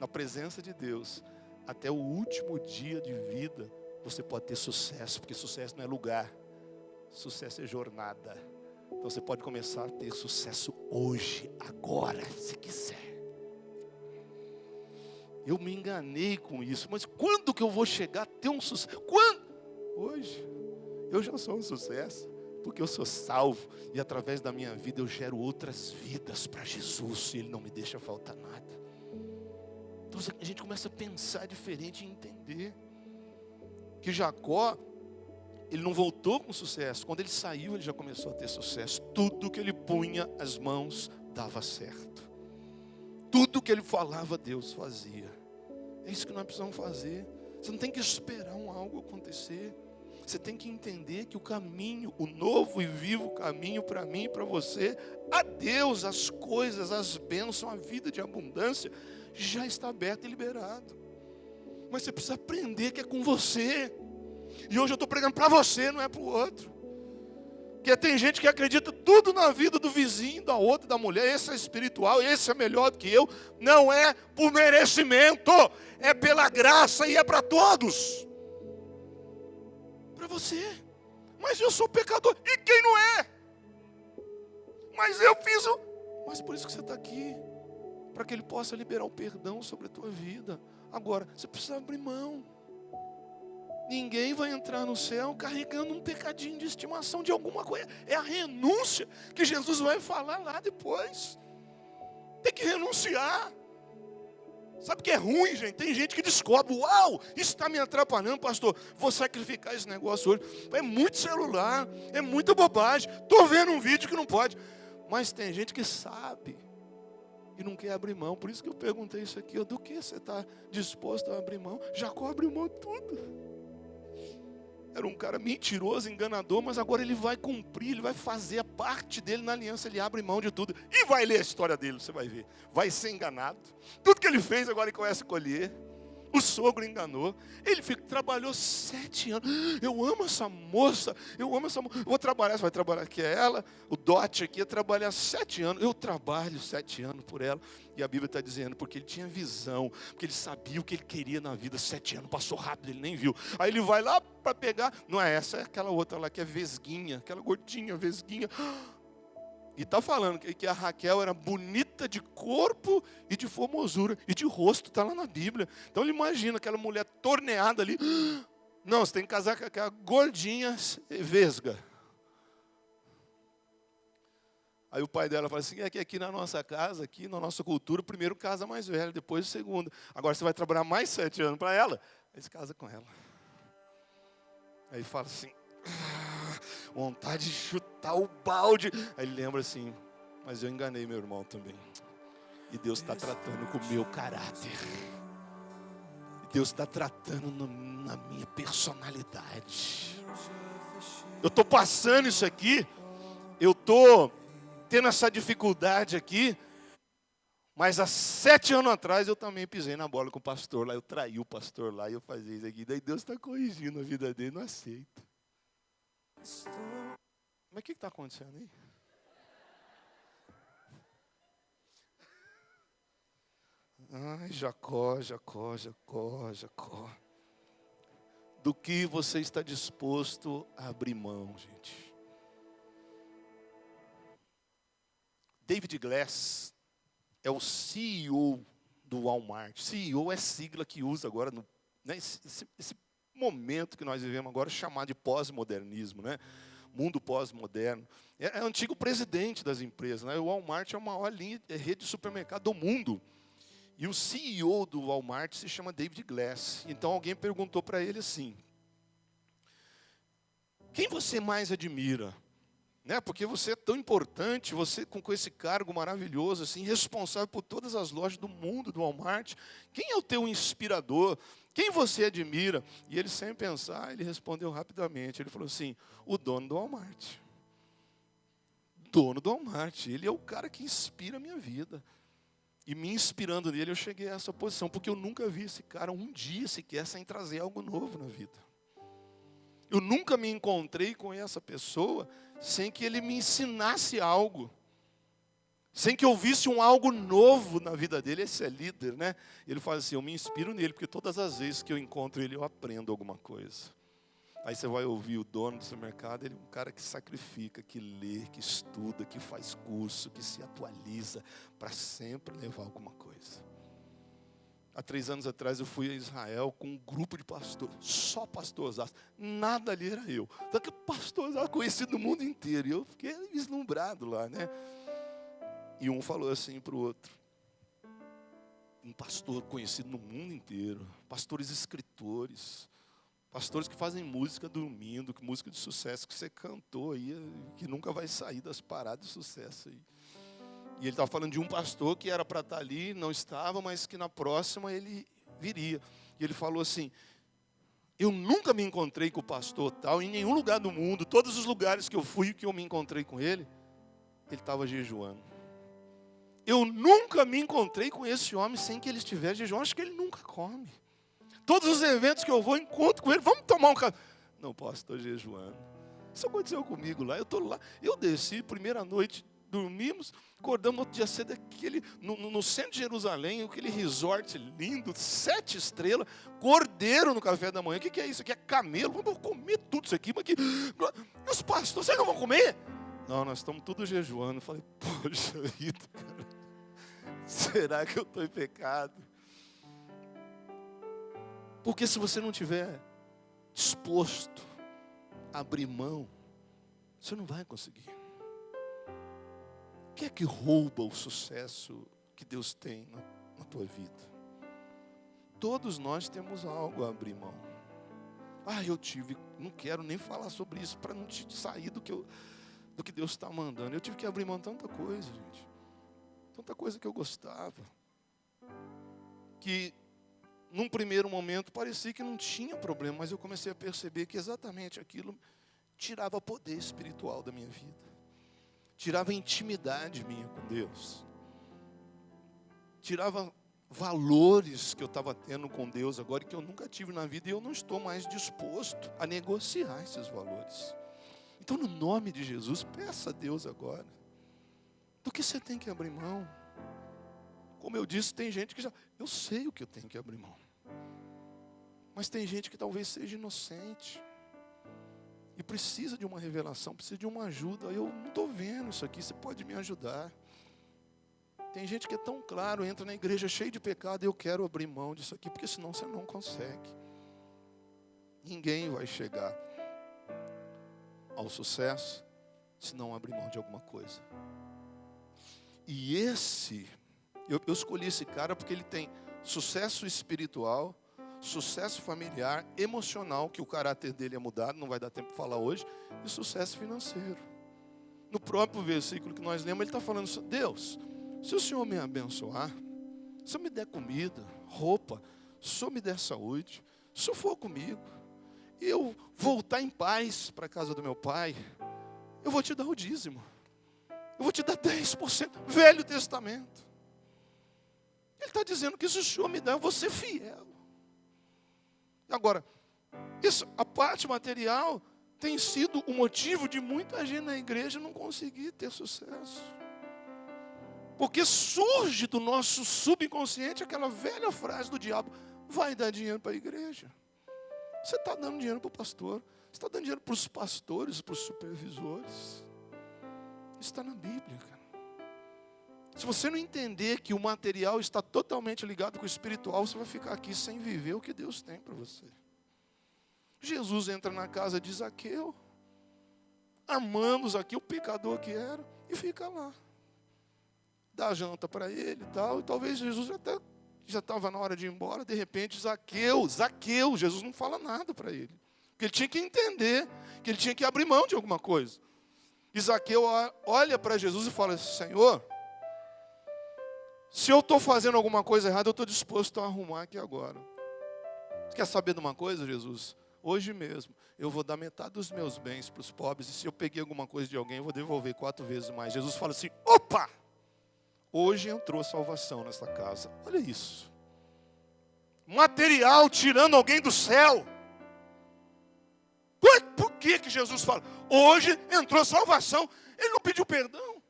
Na presença de Deus, até o último dia de vida, você pode ter sucesso, porque sucesso não é lugar, sucesso é jornada. Então você pode começar a ter sucesso hoje, agora, se quiser. Eu me enganei com isso, mas quando que eu vou chegar a ter um sucesso? Quando? Hoje. Eu já sou um sucesso, porque eu sou salvo, e através da minha vida eu gero outras vidas para Jesus, e Ele não me deixa faltar nada. Então a gente começa a pensar diferente e entender que Jacó, ele não voltou com sucesso. Quando ele saiu, ele já começou a ter sucesso. Tudo que ele punha as mãos dava certo. Tudo que ele falava, Deus fazia. É isso que nós precisamos fazer. Você não tem que esperar algo acontecer. Você tem que entender que o caminho, o novo e vivo caminho para mim e para você, a Deus, as coisas, as bênçãos, a vida de abundância, já está aberto e liberado. Mas você precisa aprender que é com você. E hoje eu estou pregando para você, não é para o outro. Porque tem gente que acredita tudo na vida do vizinho, da outra, da mulher. Esse é espiritual, esse é melhor do que eu. Não é por merecimento, é pela graça e é para todos. Para você. Mas eu sou pecador. E quem não é? Mas eu fiz o... Mas por isso que você está aqui. Para que Ele possa liberar o perdão sobre a tua vida. Agora, você precisa abrir mão. Ninguém vai entrar no céu carregando um pecadinho de estimação de alguma coisa. É a renúncia que Jesus vai falar lá depois. Tem que renunciar. Sabe o que é ruim, gente? Tem gente que descobre, uau, isso está me atrapalhando, pastor. Vou sacrificar esse negócio hoje. É muito celular, é muita bobagem. Estou vendo um vídeo que não pode. Mas tem gente que sabe e não quer abrir mão. Por isso que eu perguntei isso aqui. Do que você está disposto a abrir mão? Jacó abriu mão de tudo. Era um cara mentiroso, enganador, mas agora ele vai cumprir, ele vai fazer a parte dele na aliança, ele abre mão de tudo. E vai ler a história dele, você vai ver. Vai ser enganado. Tudo que ele fez, agora ele começa a colher. O sogro enganou. Ele trabalhou 7 anos. Eu amo essa moça. Eu vou trabalhar, você vai trabalhar aqui é ela. O dote aqui é trabalhar 7 anos. Eu trabalho 7 anos por ela. E a Bíblia está dizendo, porque ele tinha visão, porque ele sabia o que ele queria na vida. 7 anos, passou rápido, ele nem viu. Aí ele vai lá para pegar. Não é essa, é aquela outra lá que é vesguinha. Aquela gordinha, vesguinha. E está falando que a Raquel era bonita de corpo e de formosura. E de rosto, está lá na Bíblia. Então ele imagina aquela mulher torneada ali. Não, você tem que casar com aquela gordinha vesga. Aí o pai dela fala assim, é que aqui na nossa casa, aqui na nossa cultura, primeiro casa mais velho, depois o segundo. Agora você vai trabalhar mais 7 anos para ela. Aí você casa com ela. Aí fala assim, vontade de chutar o balde. Aí ele lembra assim, mas eu enganei meu irmão também. E Deus está tratando com o meu caráter. E Deus está tratando na minha personalidade. Eu estou passando isso aqui. Eu estou tendo essa dificuldade aqui. Mas há 7 anos atrás eu também pisei na bola com o pastor lá. Eu traí o pastor lá e eu fazia isso aqui. Daí Deus está corrigindo a vida dele, não aceita. Mas o que está acontecendo aí? Ai, Jacó. Do que você está disposto a abrir mão, gente? David Glass é o CEO do Walmart. CEO é sigla que usa agora, esse momento que nós vivemos agora, chamado de pós-modernismo, né? Mundo pós-moderno. É o antigo presidente das empresas, né? O Walmart é a maior rede de supermercado do mundo. E o CEO do Walmart se chama David Glass. Então alguém perguntou para ele assim, quem você mais admira? Né? Porque você é tão importante, você com esse cargo maravilhoso, assim, responsável por todas as lojas do mundo, do Walmart. Quem é o teu inspirador? Quem você admira? E ele, sem pensar, ele respondeu rapidamente. Ele falou assim, o dono do Walmart. Dono do Walmart. Ele é o cara que inspira a minha vida. E me inspirando nele, eu cheguei a essa posição. Porque eu nunca vi esse cara um dia sequer sem trazer algo novo na vida. Eu nunca me encontrei com essa pessoa sem que ele me ensinasse algo. Sem que eu visse algo novo na vida dele. Esse é líder, né? Ele fala assim, eu me inspiro nele, porque todas as vezes que eu encontro ele, eu aprendo alguma coisa. Aí você vai ouvir o dono do supermercado, ele é um cara que sacrifica, que lê, que estuda, que faz curso, que se atualiza, para sempre levar alguma coisa. Há 3 anos atrás eu fui a Israel com um grupo de pastores, só pastorzaço, nada ali era eu. Só que pastorzaço conhecido no mundo inteiro, e eu fiquei vislumbrado lá, né? E um falou assim para o outro, um pastor conhecido no mundo inteiro, pastores escritores, pastores que fazem música dormindo, música de sucesso que você cantou aí, que nunca vai sair das paradas de sucesso aí. E ele estava falando de um pastor que era para estar ali, não estava, mas que na próxima ele viria. E ele falou assim, eu nunca me encontrei com o pastor tal, em nenhum lugar do mundo, todos os lugares que eu fui, que eu me encontrei com ele estava jejuando. Eu nunca me encontrei com esse homem sem que ele estivesse jejuando, acho que ele nunca come. Todos os eventos que eu vou, encontro com ele, vamos tomar um café. Não posso, estou jejuando. Isso aconteceu comigo lá, eu estou lá, eu desci, primeira noite, dormimos, acordamos no outro dia cedo, no centro de Jerusalém, aquele resort lindo, 7 estrelas, cordeiro no café da manhã. O que é isso? Aqui é camelo, vamos comer tudo isso aqui. Mas que... Os pastores, vocês não vão comer? Não, nós estamos todos jejuando. Eu falei, poxa vida, cara, será que eu estou em pecado? Porque se você não tiver disposto a abrir mão, você não vai conseguir. O que é que rouba o sucesso que Deus tem na tua vida? Todos nós temos algo a abrir mão. Não quero nem falar sobre isso para não te sair do que Deus está mandando. Eu tive que abrir mão de tanta coisa, gente. Tanta coisa que eu gostava. Que num primeiro momento parecia que não tinha problema, mas eu comecei a perceber que exatamente aquilo tirava poder espiritual da minha vida. Tirava a intimidade minha com Deus. Tirava valores que eu estava tendo com Deus agora, que eu nunca tive na vida, e eu não estou mais disposto a negociar esses valores. Então, no nome de Jesus, peça a Deus agora, do que você tem que abrir mão. Como eu disse, tem gente que eu sei o que eu tenho que abrir mão. Mas tem gente que talvez seja inocente, e precisa de uma revelação, precisa de uma ajuda. Eu não estou vendo isso aqui, você pode me ajudar. Tem gente que é tão claro, entra na igreja cheio de pecado, eu quero abrir mão disso aqui, porque senão você não consegue. Ninguém vai chegar ao sucesso se não abrir mão de alguma coisa. E eu escolhi esse cara porque ele tem sucesso espiritual, sucesso familiar, emocional, que o caráter dele é mudado, não vai dar tempo de falar hoje, e sucesso financeiro. No próprio versículo que nós lemos, ele está falando assim: Deus, se o Senhor me abençoar, se o Senhor me der comida, roupa, se o Senhor me der saúde, se o Senhor for comigo, e eu voltar em paz para a casa do meu pai, eu vou te dar o dízimo. Eu vou te dar 10%. Velho Testamento. Ele está dizendo que se o Senhor me der, eu vou ser fiel. Agora, a parte material tem sido o motivo de muita gente na igreja não conseguir ter sucesso. Porque surge do nosso subconsciente aquela velha frase do diabo: vai dar dinheiro para a igreja. Você está dando dinheiro para o pastor, você está dando dinheiro para os pastores, para os supervisores. Isso está na Bíblia, cara. Se você não entender que o material está totalmente ligado com o espiritual, você vai ficar aqui sem viver o que Deus tem para você. Jesus entra na casa de Zaqueu, armando Zaqueu, o pecador que era, e fica lá. Dá janta para ele e tal, e talvez Jesus até já estava na hora de ir embora, de repente Zaqueu, Jesus não fala nada para ele. Porque ele tinha que entender que ele tinha que abrir mão de alguma coisa. E Zaqueu olha para Jesus e fala: Senhor, se eu estou fazendo alguma coisa errada, eu estou disposto a arrumar aqui agora. Você quer saber de uma coisa, Jesus? Hoje mesmo, eu vou dar metade dos meus bens para os pobres, e se eu peguei alguma coisa de alguém, eu vou devolver 4 vezes mais. Jesus fala assim: opa! Hoje entrou salvação nessa casa. Olha isso. Material tirando alguém do céu. Por que Jesus fala? Hoje entrou salvação. Ele não pediu perdão.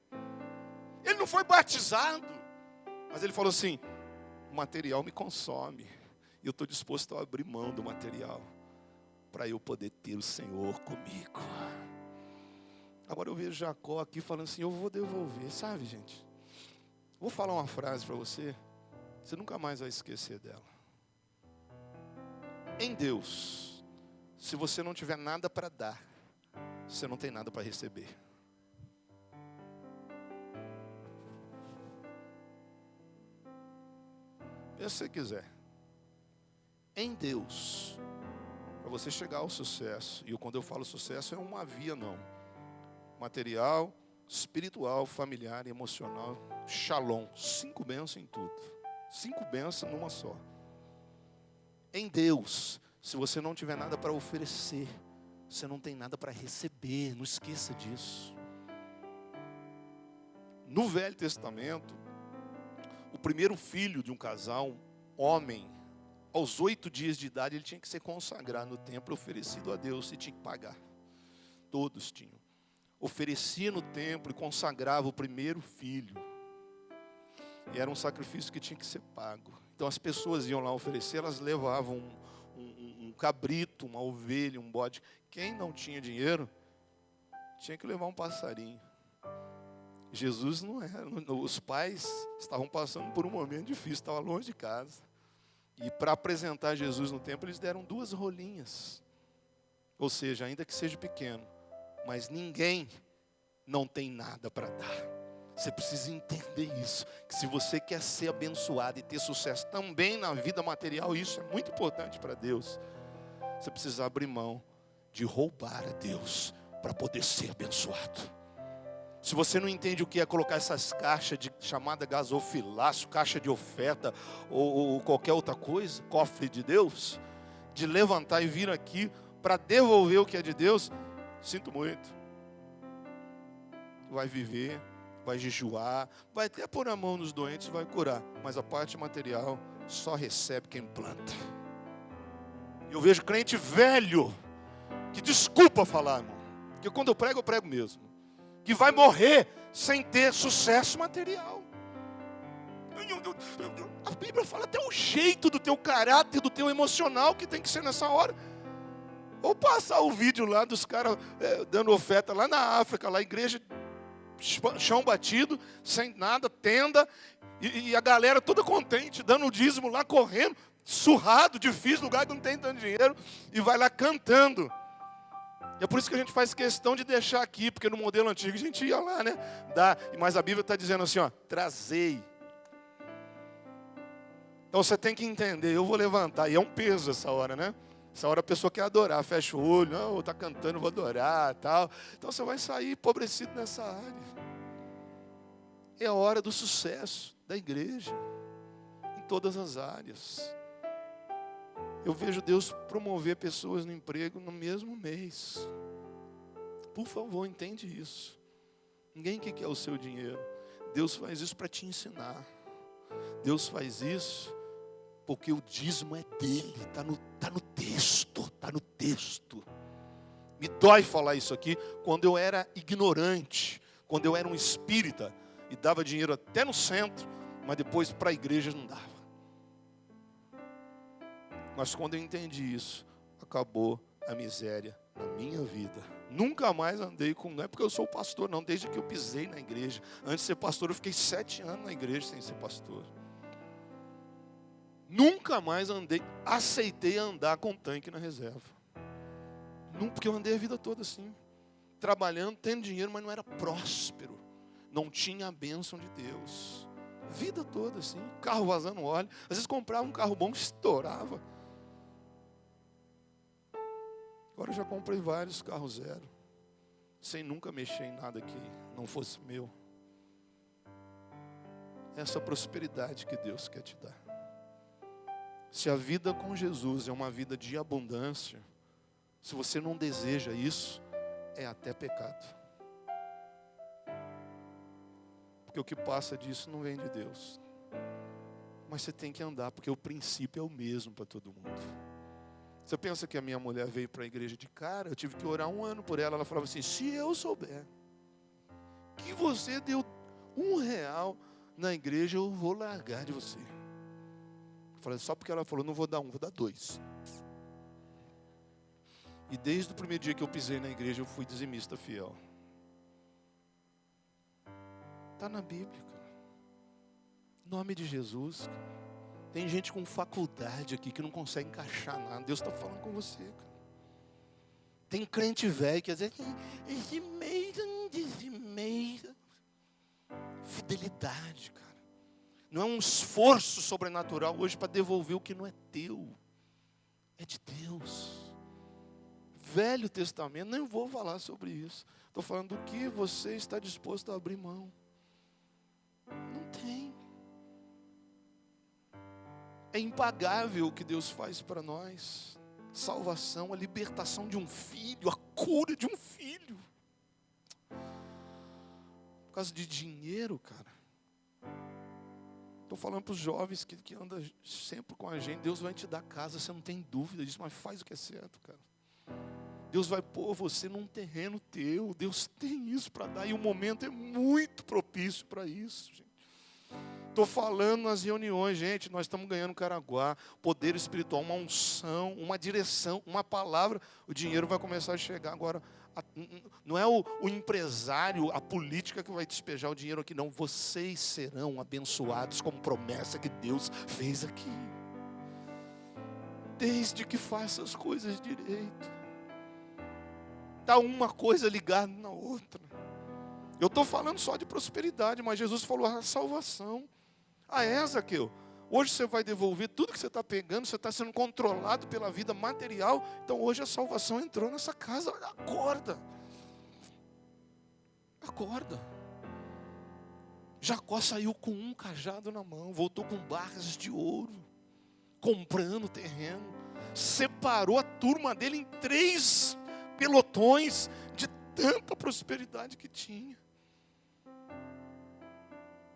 Ele não foi batizado. Mas ele falou assim: o material me consome. E eu estou disposto a abrir mão do material para eu poder ter o Senhor comigo. Agora eu vejo Jacó aqui falando assim: eu vou devolver. Sabe, gente? Vou falar uma frase para você. Você nunca mais vai esquecer dela. Em Deus, se você não tiver nada para dar, você não tem nada para receber. Se você quiser. Em Deus, para você chegar ao sucesso, e quando eu falo sucesso é uma via não. Material, espiritual, familiar e emocional. Shalom. 5 bênçãos em tudo. 5 bênçãos numa só. Em Deus, se você não tiver nada para oferecer, você não tem nada para receber. Não esqueça disso. No Velho Testamento, o primeiro filho de um casal, homem, aos 8 dias de idade, ele tinha que ser consagrado no templo, oferecido a Deus, e tinha que pagar. Todos tinham. Oferecia no templo e consagrava o primeiro filho. E era um sacrifício que tinha que ser pago. Então as pessoas iam lá oferecer, elas levavam um cabrito, uma ovelha, um bode. Quem não tinha dinheiro, tinha que levar um passarinho. Jesus não era. Os pais estavam passando por um momento difícil, estavam longe de casa. E para apresentar Jesus no templo, eles deram 2 rolinhas. Ou seja, ainda que seja pequeno, mas ninguém não tem nada para dar. Você precisa entender isso, que se você quer ser abençoado e ter sucesso também na vida material, isso é muito importante para Deus. Você precisa abrir mão de roubar a Deus para poder ser abençoado. Se você não entende o que é colocar essas caixas de chamada gasofilácio, caixa de oferta ou qualquer outra coisa, cofre de Deus, de levantar e vir aqui para devolver o que é de Deus, sinto muito. Vai viver, vai jejuar, vai até pôr a mão nos doentes, vai curar, mas a parte material só recebe quem planta. Eu vejo crente velho, que desculpa falar, irmão, porque quando eu prego mesmo, que vai morrer sem ter sucesso material. A Bíblia fala até o jeito do teu caráter, do teu emocional que tem que ser nessa hora. Ou passar o vídeo lá dos caras dando oferta lá na África, lá igreja, chão batido, sem nada, tenda, e a galera toda contente, dando o dízimo lá, correndo, surrado, difícil, lugar que não tem tanto dinheiro, e vai lá cantando. E é por isso que a gente faz questão de deixar aqui, porque no modelo antigo a gente ia lá, né? Mas a Bíblia está dizendo assim, ó, trazei. Então você tem que entender, eu vou levantar, e é um peso essa hora, né? Essa hora a pessoa quer adorar, fecha o olho, não, está cantando, vou adorar, tal. Então você vai sair empobrecido nessa área. É a hora do sucesso da igreja, em todas as áreas. Eu vejo Deus promover pessoas no emprego no mesmo mês. Por favor, entende isso. Ninguém quer o seu dinheiro. Deus faz isso para te ensinar. Deus faz isso porque o dízimo é dele. Está no texto. Está no texto. Me dói falar isso aqui. Quando eu era ignorante, quando eu era um espírita e dava dinheiro até no centro, mas depois para a igreja não dava. Mas quando eu entendi isso, acabou a miséria na minha vida. Nunca mais andei com... Não é porque eu sou pastor, não. Desde que eu pisei na igreja. Antes de ser pastor, eu fiquei 7 anos na igreja sem ser pastor. Nunca mais aceitei andar com tanque na reserva. Porque eu andei a vida toda assim. Trabalhando, tendo dinheiro, mas não era próspero. Não tinha a bênção de Deus. Vida toda assim. Carro vazando óleo. Às vezes comprava um carro bom, estourava. Agora eu já comprei vários carros zero, sem nunca mexer em nada que não fosse meu. Essa prosperidade que Deus quer te dar. Se a vida com Jesus é uma vida de abundância, se você não deseja isso, é até pecado. Porque o que passa disso não vem de Deus. Mas você tem que andar, porque o princípio é o mesmo para todo mundo. Você pensa que a minha mulher veio para a igreja de cara? Eu tive que orar 1 ano por ela. Ela falava assim, se eu souber que você deu R$1 na igreja, eu vou largar de você. Eu falei, só porque ela falou, não vou dar 1, vou dar 2. E desde o primeiro dia que eu pisei na igreja, eu fui dizimista fiel. Está na Bíblia, cara. Em nome de Jesus, cara. Tem gente com faculdade aqui que não consegue encaixar nada. Deus está falando com você, cara. Tem crente velho que às vezes, esse mês eu não dizimei. Fidelidade, cara. Não é um esforço sobrenatural hoje para devolver o que não é teu. É de Deus. Velho Testamento, nem vou falar sobre isso. Estou falando do que você está disposto a abrir mão. Não tem. É impagável o que Deus faz para nós. Salvação, a libertação de um filho, a cura de um filho. Por causa de dinheiro, cara. Estou falando para os jovens que andam sempre com a gente. Deus vai te dar casa, você não tem dúvida disso, mas faz o que é certo, cara. Deus vai pôr você num terreno teu. Deus tem isso para dar e o momento é muito propício para isso, gente. Estou falando nas reuniões, gente, nós estamos ganhando Caraguá, poder espiritual, uma unção, uma direção, uma palavra. O dinheiro vai começar a chegar agora. Não é o empresário, a política que vai despejar o dinheiro aqui, não. Vocês serão abençoados com promessa que Deus fez aqui. Desde que faça as coisas direito. Está uma coisa ligada na outra. Eu estou falando só de prosperidade, mas Jesus falou a salvação. Zaqueu, hoje você vai devolver tudo que você está pegando, você está sendo controlado pela vida material, então hoje a salvação entrou nessa casa. Acorda. Acorda. Jacó saiu com um cajado na mão, voltou com barras de ouro, comprando terreno, separou a turma dele em 3 pelotões de tanta prosperidade que tinha.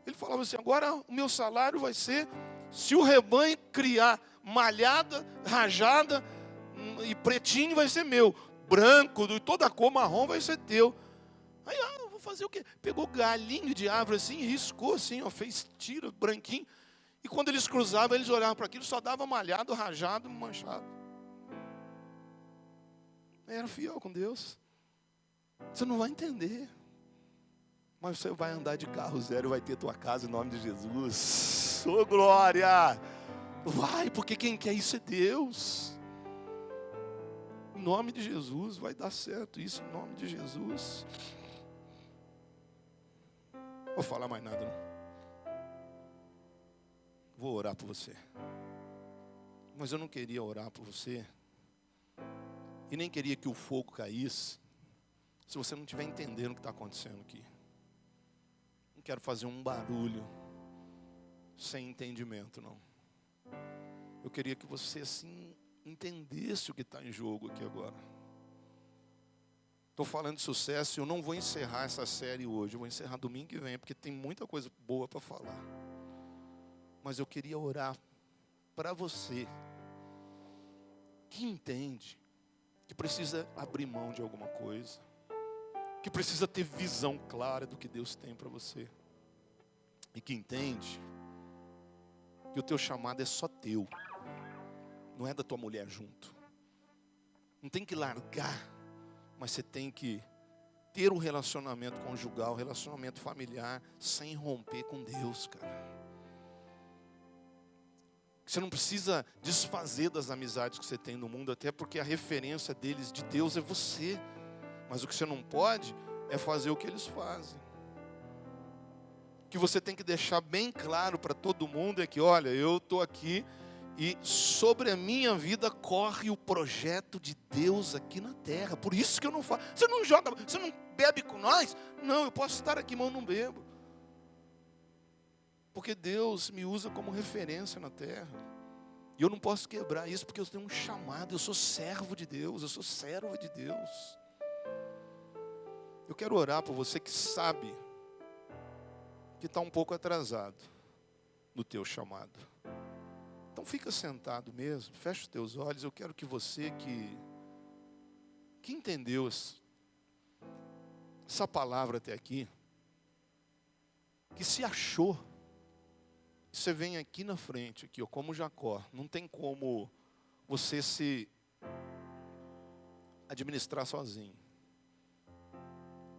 Ele falava assim, agora o meu salário vai ser, se o rebanho criar malhada, rajada e pretinho vai ser meu, branco, de toda a cor marrom vai ser teu. Aí, vou fazer o quê? Pegou galinho de árvore assim, riscou assim, fez tiro, branquinho. E quando eles cruzavam, eles olhavam para aquilo, só dava malhado, rajado, manchado. Era fiel com Deus. Você não vai entender. Mas você vai andar de carro zero e vai ter tua casa em nome de Jesus. Ô glória! Vai, porque quem quer isso é Deus. Em nome de Jesus, vai dar certo isso em nome de Jesus. Não vou falar mais nada não. Vou orar por você. Mas eu não queria orar por você. E nem queria que o fogo caísse. Se você não estiver entendendo o que está acontecendo aqui. Não quero fazer um barulho sem entendimento, não. Eu queria que você, assim, entendesse o que está em jogo aqui agora. Estou falando de sucesso e eu não vou encerrar essa série hoje. Eu vou encerrar domingo que vem, porque tem muita coisa boa para falar. Mas eu queria orar para você que entende que precisa abrir mão de alguma coisa, que precisa ter visão clara do que Deus tem para você, e que entende que o teu chamado é só teu, não é da tua mulher junto. Não tem que largar, mas você tem que ter um relacionamento conjugal, um relacionamento familiar, sem romper com Deus, cara. Você não precisa desfazer das amizades que você tem no mundo, até porque a referência deles de Deus é você. Mas o que você não pode é fazer o que eles fazem. O que você tem que deixar bem claro para todo mundo é que, olha, eu estou aqui e sobre a minha vida corre o projeto de Deus aqui na terra. Por isso que eu não faço. Você não joga, você não bebe com nós? Não, eu posso estar aqui, mas eu não bebo. Porque Deus me usa como referência na terra. E eu não posso quebrar isso porque eu tenho um chamado. Eu sou servo de Deus, eu sou servo de Deus. Eu quero orar por você que sabe que está um pouco atrasado no teu chamado. Então fica sentado mesmo, fecha os teus olhos. Eu quero que você que entendeu essa palavra até aqui, que se achou, você vem aqui na frente, aqui, como Jacó. Não tem como você se administrar sozinho.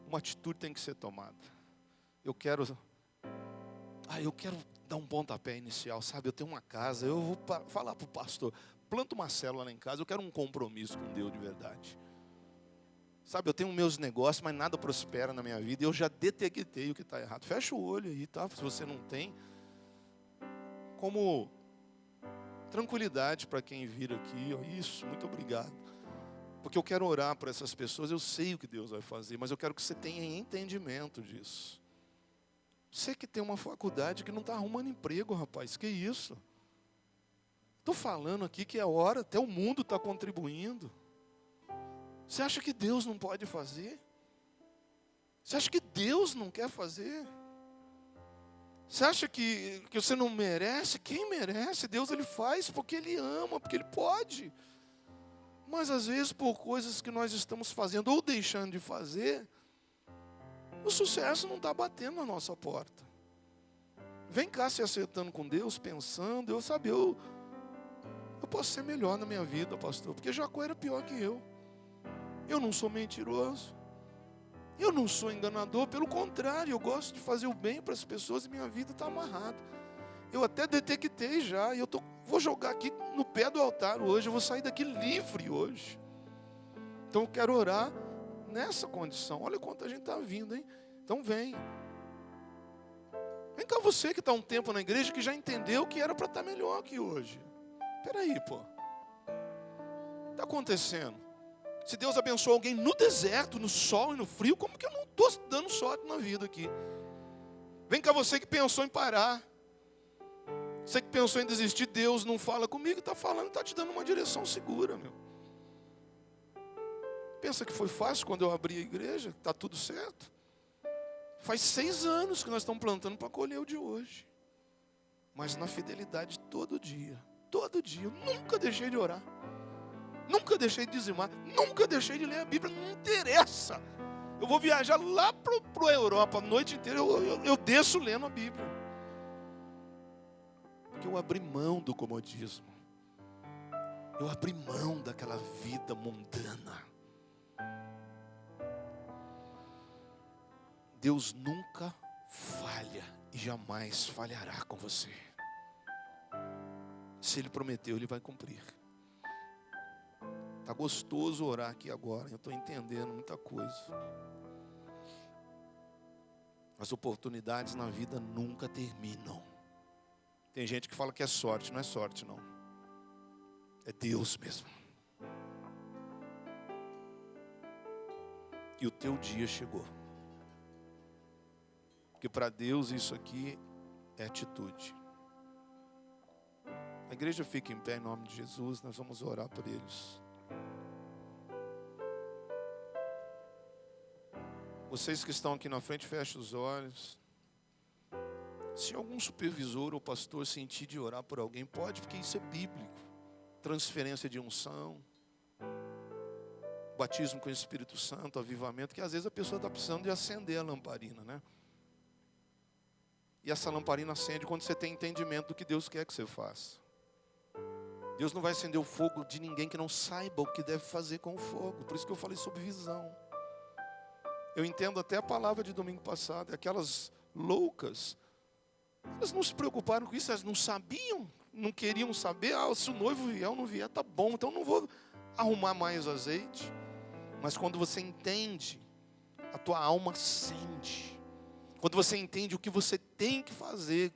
Uma atitude tem que ser tomada. Eu quero dar um pontapé inicial, sabe? Eu tenho uma casa, eu vou falar para o pastor, planta uma célula lá em casa, eu quero um compromisso com Deus de verdade. Sabe, eu tenho meus negócios, mas nada prospera na minha vida, e eu já detectei o que está errado. Fecha o olho aí, tá? Se você não tem, como tranquilidade para quem vir aqui, isso, muito obrigado. Porque eu quero orar para essas pessoas, eu sei o que Deus vai fazer, mas eu quero que você tenha entendimento disso. Você que tem uma faculdade que não está arrumando emprego, rapaz, que isso? Estou falando aqui que é hora, até o mundo está contribuindo. Você acha que Deus não pode fazer? Você acha que Deus não quer fazer? Você acha que você não merece? Quem merece? Deus ele faz porque Ele ama, porque Ele pode. Mas às vezes por coisas que nós estamos fazendo ou deixando de fazer, o sucesso não está batendo na nossa porta. Vem cá se acertando com Deus, pensando, eu posso ser melhor na minha vida, pastor, porque Jacó era pior que eu. Eu não sou mentiroso. Eu não sou enganador, pelo contrário, eu gosto de fazer o bem para as pessoas e minha vida está amarrada. Eu até detectei já, e vou jogar aqui no pé do altar hoje, eu vou sair daqui livre hoje. Então eu quero orar nessa condição. Olha quanta gente está vindo, hein? Então vem. Vem cá você que está um tempo na igreja, que já entendeu que era para estar melhor que hoje. Espera aí, pô. O que está acontecendo? Se Deus abençoou alguém no deserto, no sol e no frio, como que eu não estou dando sorte na vida aqui? Vem cá você que pensou em parar. Você que pensou em desistir, Deus não fala comigo, está falando, está te dando uma direção segura, meu. Pensa que foi fácil quando eu abri a igreja, está tudo certo. Faz 6 anos que nós estamos plantando para colher o de hoje. Mas na fidelidade todo dia, eu nunca deixei de orar. Nunca deixei de dizimar, nunca deixei de ler a Bíblia, não interessa. Eu vou viajar lá para a Europa a noite inteira, eu desço lendo a Bíblia. Porque eu abri mão do comodismo. Eu abri mão daquela vida mundana. Deus nunca falha e jamais falhará com você. Se Ele prometeu, Ele vai cumprir. Está gostoso orar aqui agora, eu estou entendendo muita coisa. As oportunidades na vida nunca terminam. Tem gente que fala que é sorte, não é sorte não. É Deus mesmo. E o teu dia chegou. Porque para Deus isso aqui é atitude. A igreja fica em pé em nome de Jesus, nós vamos orar por eles. Vocês que estão aqui na frente, fechem os olhos. Se algum supervisor ou pastor sentir de orar por alguém, pode, porque isso é bíblico. Transferência de unção, batismo com o Espírito Santo, avivamento, que às vezes a pessoa está precisando de acender a lamparina, né? E essa lamparina acende quando você tem entendimento do que Deus quer que você faça. Deus não vai acender o fogo de ninguém que não saiba o que deve fazer com o fogo. Por isso que eu falei sobre visão. Eu entendo até a palavra de domingo passado. Aquelas loucas, elas não se preocuparam com isso. Elas não sabiam, não queriam saber. Se o noivo vier ou não vier, tá bom. Então não vou arrumar mais azeite. Mas quando você entende, a tua alma acende. Quando você entende o que você tem que fazer,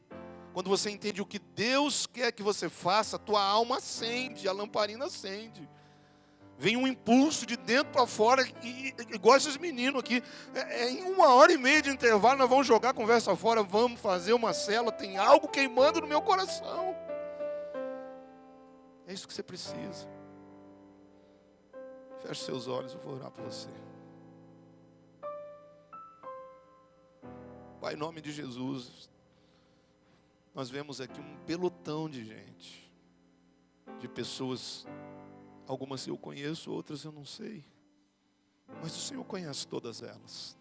quando você entende o que Deus quer que você faça, a tua alma acende, a lamparina acende. Vem um impulso de dentro para fora, igual esses meninos aqui. Em 1h30 de intervalo, nós vamos jogar a conversa fora, vamos fazer uma célula, tem algo queimando no meu coração. É isso que você precisa. Feche seus olhos, eu vou orar por você. Pai, em nome de Jesus, nós vemos aqui um pelotão de gente, de pessoas, algumas eu conheço, outras eu não sei, mas o Senhor conhece todas elas,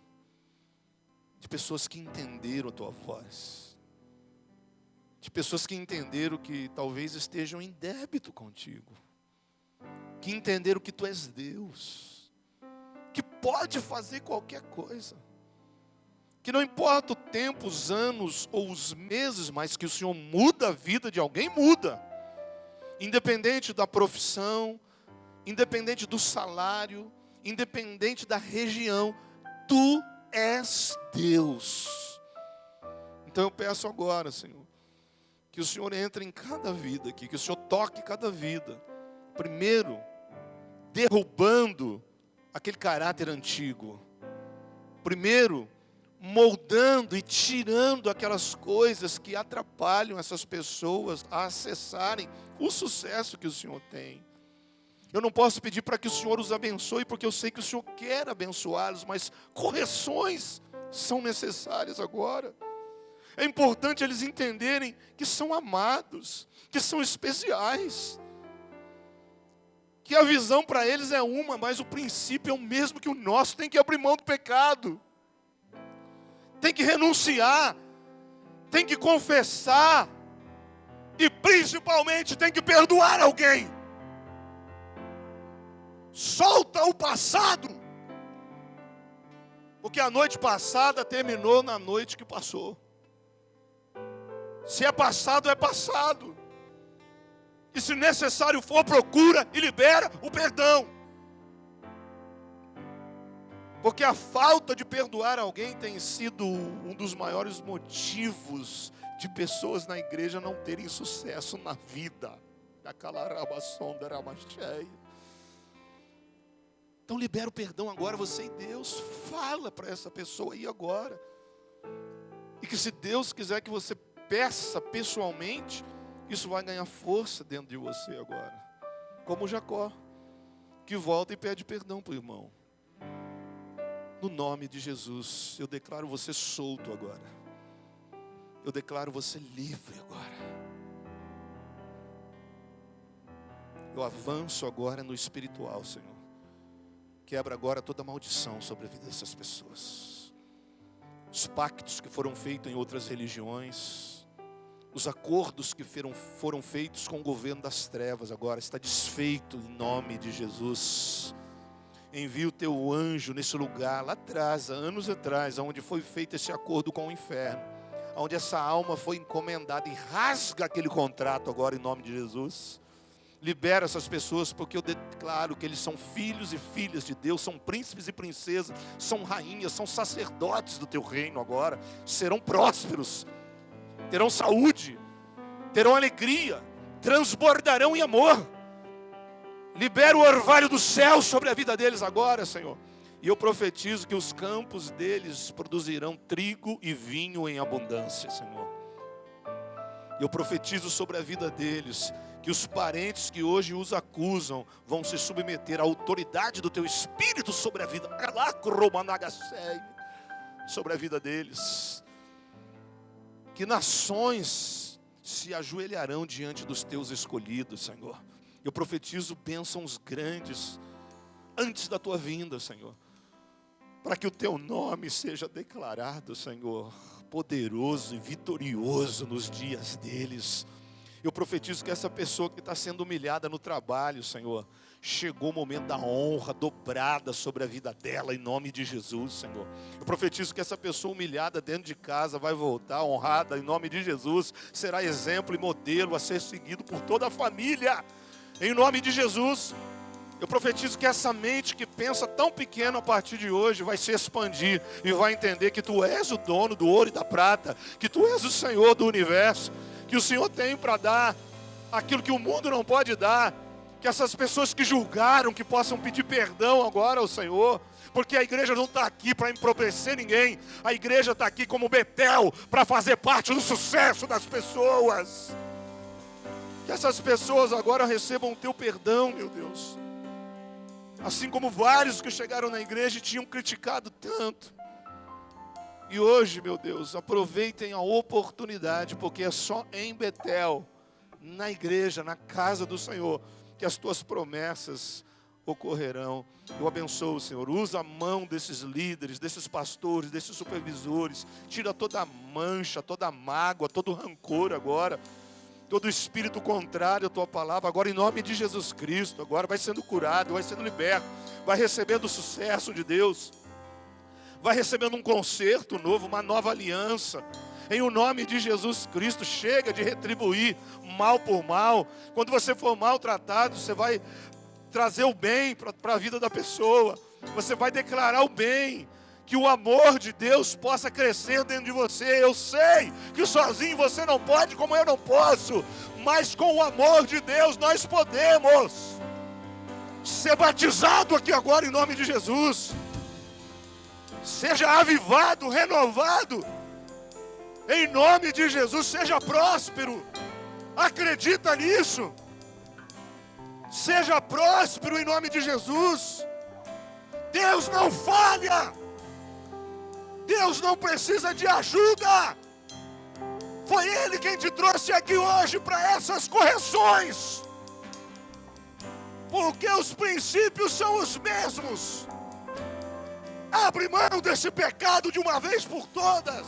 de pessoas que entenderam a tua voz, de pessoas que entenderam que talvez estejam em débito contigo, que entenderam que tu és Deus, que pode fazer qualquer coisa, que não importa o tempo, os anos ou os meses, mas que o Senhor muda a vida de alguém, muda. Independente da profissão, independente do salário, independente da região, Tu és Deus. Então eu peço agora, Senhor, que o Senhor entre em cada vida aqui, que o Senhor toque cada vida. Primeiro, derrubando aquele caráter antigo. Primeiro, moldando e tirando aquelas coisas que atrapalham essas pessoas a acessarem o sucesso que o Senhor tem. Eu não posso pedir para que o Senhor os abençoe, porque eu sei que o Senhor quer abençoá-los, mas correções são necessárias agora. É importante eles entenderem que são amados, que são especiais, que a visão para eles é uma, mas o princípio é o mesmo que o nosso. Tem que abrir mão do pecado, tem que renunciar, tem que confessar e principalmente tem que perdoar alguém. Solta o passado, porque a noite passada terminou na noite que passou. Se é passado, é passado. E se necessário for, procura e libera o perdão. Porque a falta de perdoar alguém tem sido um dos maiores motivos de pessoas na igreja não terem sucesso na vida. Então libera o perdão agora, você e Deus. Fala para essa pessoa aí agora. E que se Deus quiser que você peça pessoalmente, isso vai ganhar força dentro de você agora. Como Jacó, que volta e pede perdão para o irmão. No nome de Jesus, eu declaro você solto agora. Eu declaro você livre agora. Eu avanço agora no espiritual, Senhor. Quebra agora toda maldição sobre a vida dessas pessoas. Os pactos que foram feitos em outras religiões, os acordos que foram feitos com o governo das trevas agora está desfeito em nome de Jesus. Envia o teu anjo nesse lugar, lá atrás, anos atrás, onde foi feito esse acordo com o inferno, onde essa alma foi encomendada, e rasga aquele contrato agora em nome de Jesus. Libera essas pessoas, porque eu declaro que eles são filhos e filhas de Deus, são príncipes e princesas, são rainhas, são sacerdotes do teu reino agora, serão prósperos, terão saúde, terão alegria, transbordarão em amor. Libera o orvalho do céu sobre a vida deles agora, Senhor. E eu profetizo que os campos deles produzirão trigo e vinho em abundância, Senhor. Eu profetizo sobre a vida deles que os parentes que hoje os acusam vão se submeter à autoridade do teu Espírito sobre a vida, sobre a vida deles. Que nações se ajoelharão diante dos teus escolhidos, Senhor. Eu profetizo bênçãos grandes antes da tua vinda, Senhor. Para que o teu nome seja declarado, Senhor, poderoso e vitorioso nos dias deles. Eu profetizo que essa pessoa que está sendo humilhada no trabalho, Senhor, chegou o momento da honra dobrada sobre a vida dela, em nome de Jesus, Senhor. Eu profetizo que essa pessoa humilhada dentro de casa vai voltar honrada, em nome de Jesus. Será exemplo e modelo a ser seguido por toda a família, em nome de Jesus. Eu profetizo que essa mente que pensa tão pequena a partir de hoje vai se expandir e vai entender que tu és o dono do ouro e da prata, que tu és o Senhor do universo, que o Senhor tem para dar aquilo que o mundo não pode dar. Que essas pessoas que julgaram, que possam pedir perdão agora ao Senhor, porque a igreja não está aqui para empobrecer ninguém, a igreja está aqui como Betel, para fazer parte do sucesso das pessoas. Que essas pessoas agora recebam o teu perdão, meu Deus. Assim como vários que chegaram na igreja e tinham criticado tanto. E hoje, meu Deus, aproveitem a oportunidade, porque é só em Betel, na igreja, na casa do Senhor, que as tuas promessas ocorrerão. Eu abençoo, Senhor. Usa a mão desses líderes, desses pastores, desses supervisores. Tira toda a mancha, toda a mágoa, todo o rancor agora. Todo espírito contrário à tua palavra, agora em nome de Jesus Cristo, agora vai sendo curado, vai sendo liberto, vai recebendo o sucesso de Deus, vai recebendo um conserto novo, uma nova aliança, em o nome de Jesus Cristo. Chega de retribuir mal por mal. Quando você for maltratado, você vai trazer o bem para a vida da pessoa, você vai declarar o bem. Que o amor de Deus possa crescer dentro de você. Eu sei que sozinho você não pode, como eu não posso, mas com o amor de Deus nós podemos. Ser batizado aqui agora em nome de Jesus. Seja avivado, renovado, em nome de Jesus. Seja próspero. Acredita nisso. Seja próspero em nome de Jesus. Deus não falha. Deus não precisa de ajuda. Foi Ele quem te trouxe aqui hoje para essas correções. Porque os princípios são os mesmos. Abre mão desse pecado de uma vez por todas.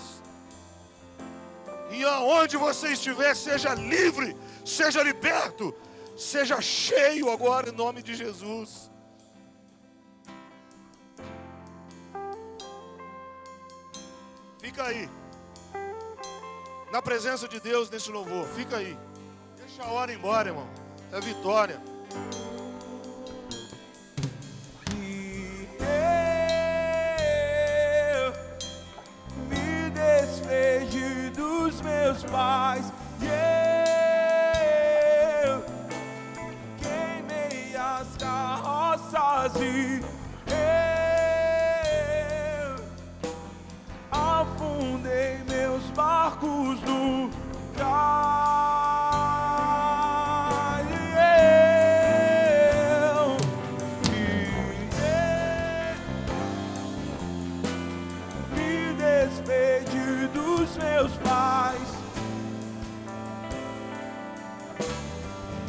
E aonde você estiver, seja livre, seja liberto, seja cheio agora em nome de Jesus. Fica aí, na presença de Deus nesse louvor, fica aí. Deixa a hora ir embora, irmão, é vitória. E pais. E eu queimei as carroças e eu afundei meus barcos no cais. E eu me despedi dos meus pais.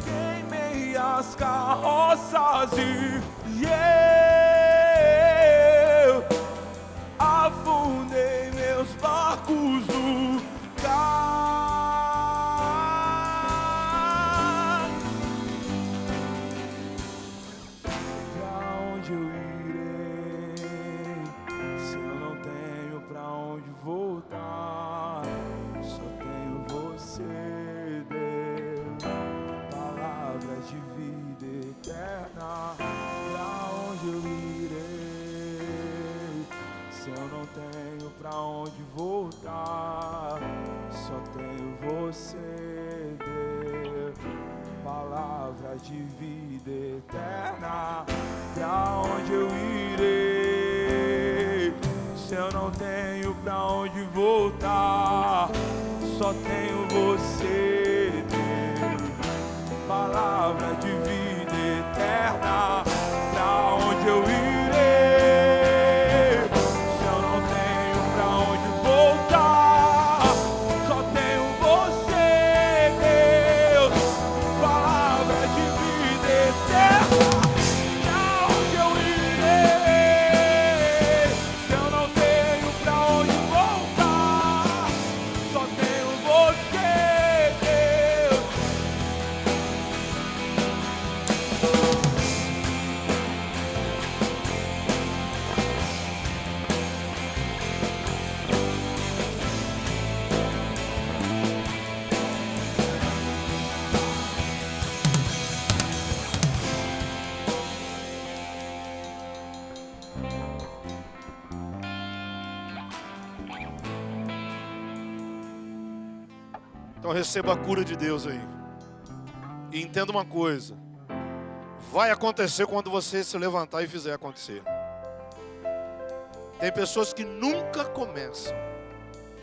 Queimei as carroças e eu afundei meus barcos no cais. Pra onde eu irei se eu não tenho pra onde voltar? Só tenho você, Deus, palavras de vida eterna. Pra onde eu irei se eu não tenho pra onde voltar? Só tenho você, Deus, palavras de vida eterna. Pra onde eu irei se eu não tenho pra onde voltar? Só tenho você, Deus, palavra de vida eterna. Pra onde eu irei se eu não tenho pra onde voltar? Só tenho você, Deus, palavra de vida eterna. Pra onde eu irei se eu não tenho pra onde voltar? Só tenho você, Deus. Então receba a cura de Deus aí. E entenda uma coisa. Vai acontecer quando você se levantar e fizer acontecer. Tem pessoas que nunca começam.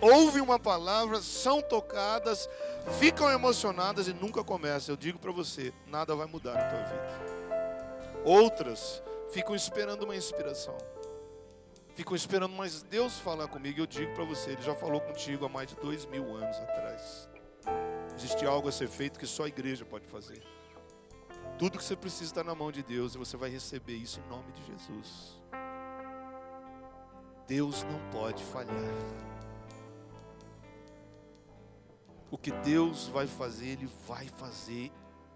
Ouvem uma palavra, são tocadas, ficam emocionadas e nunca começam. Eu digo para você, nada vai mudar na tua vida. Outras ficam esperando uma inspiração. Ficam esperando, mas Deus falar comigo. Eu digo para você, Ele já falou contigo há mais de 2000 anos atrás. Existe algo a ser feito que só a igreja pode fazer. Tudo que você precisa está na mão de Deus e você vai receber isso em nome de Jesus. Deus não pode falhar. O que Deus vai fazer, Ele vai fazer.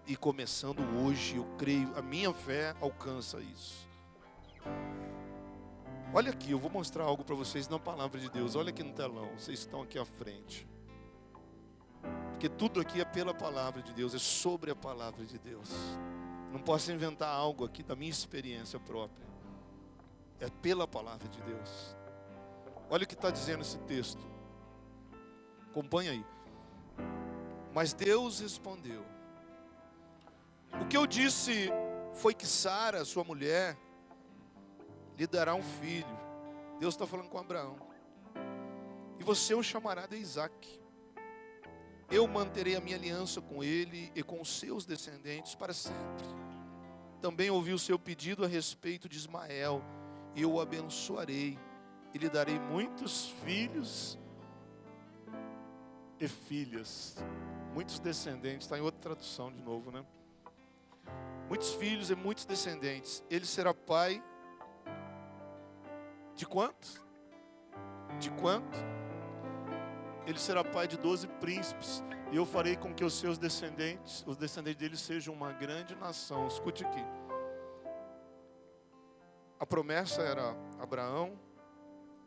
E começando hoje, eu creio, a minha fé alcança isso. Olha aqui, eu vou mostrar algo para vocês na palavra de Deus. Olha aqui no telão, vocês estão aqui à frente. Porque tudo aqui é pela palavra de Deus, é sobre a palavra de Deus. Não posso inventar algo aqui da minha experiência própria. É pela palavra de Deus. Olha o que está dizendo esse texto. Acompanha aí. Mas Deus respondeu. O que eu disse foi que Sara, sua mulher, lhe dará um filho. Deus está falando com Abraão. E você o chamará de Isaque. Eu manterei a minha aliança com ele e com os seus descendentes para sempre. Também ouvi o seu pedido a respeito de Ismael. E eu o abençoarei. E lhe darei muitos filhos e filhas. Muitos descendentes. Está em outra tradução de novo, né? Muitos filhos e muitos descendentes. Ele será pai de quantos? De quanto? Ele será pai de 12 príncipes. E eu farei com que os seus descendentes, os descendentes dele sejam uma grande nação. Escute aqui. A promessa era Abraão,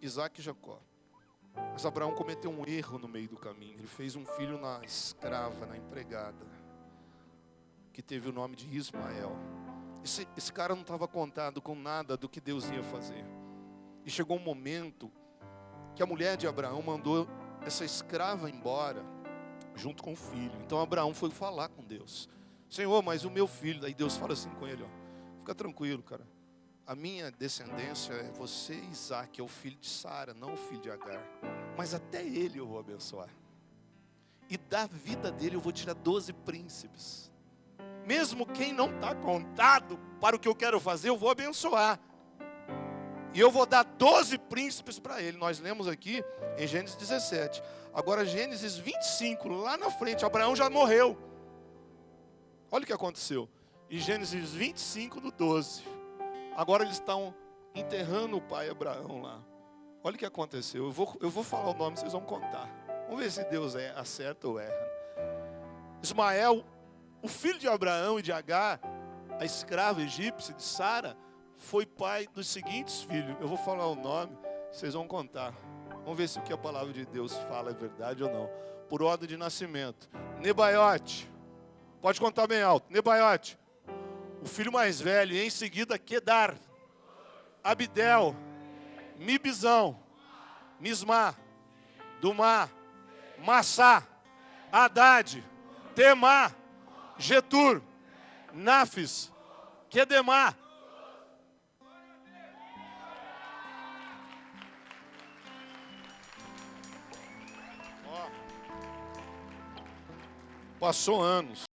Isaque e Jacó. Mas Abraão cometeu um erro no meio do caminho. Ele fez um filho na escrava, na empregada, que teve o nome de Ismael. Esse cara não estava contado com nada do que Deus ia fazer. E chegou um momento que a mulher de Abraão mandou essa escrava embora, junto com o filho. Então Abraão foi falar com Deus. Senhor, mas o meu filho, daí Deus fala assim com ele, ó, fica tranquilo, cara. A minha descendência é você, Isaac, é o filho de Sara, não o filho de Agar. Mas até ele eu vou abençoar. E da vida dele eu vou tirar 12 príncipes. Mesmo quem não está contado para o que eu quero fazer, eu vou abençoar. E eu vou dar 12 príncipes para ele. Nós lemos aqui em Gênesis 17. Agora Gênesis 25, lá na frente, Abraão já morreu. Olha o que aconteceu. Em Gênesis 25, do 12. Agora eles estão enterrando o pai Abraão lá. Olha o que aconteceu. Eu vou falar o nome, vocês vão contar. Vamos ver se Deus acerta ou erra. Ismael, o filho de Abraão e de Agar, a escrava egípcia de Sara, foi pai dos seguintes filhos. Eu vou falar o nome, vocês vão contar. Vamos ver se o que a palavra de Deus fala é verdade ou não. Por ordem de nascimento. Nebaiote. Pode contar bem alto. Nebaiote. O filho mais velho. E em seguida, Quedar. Abidel. Mibizão. Mismá. Dumá. Massá. Haddad. Temá. Getur. Nafis. Quedemá. Passou anos.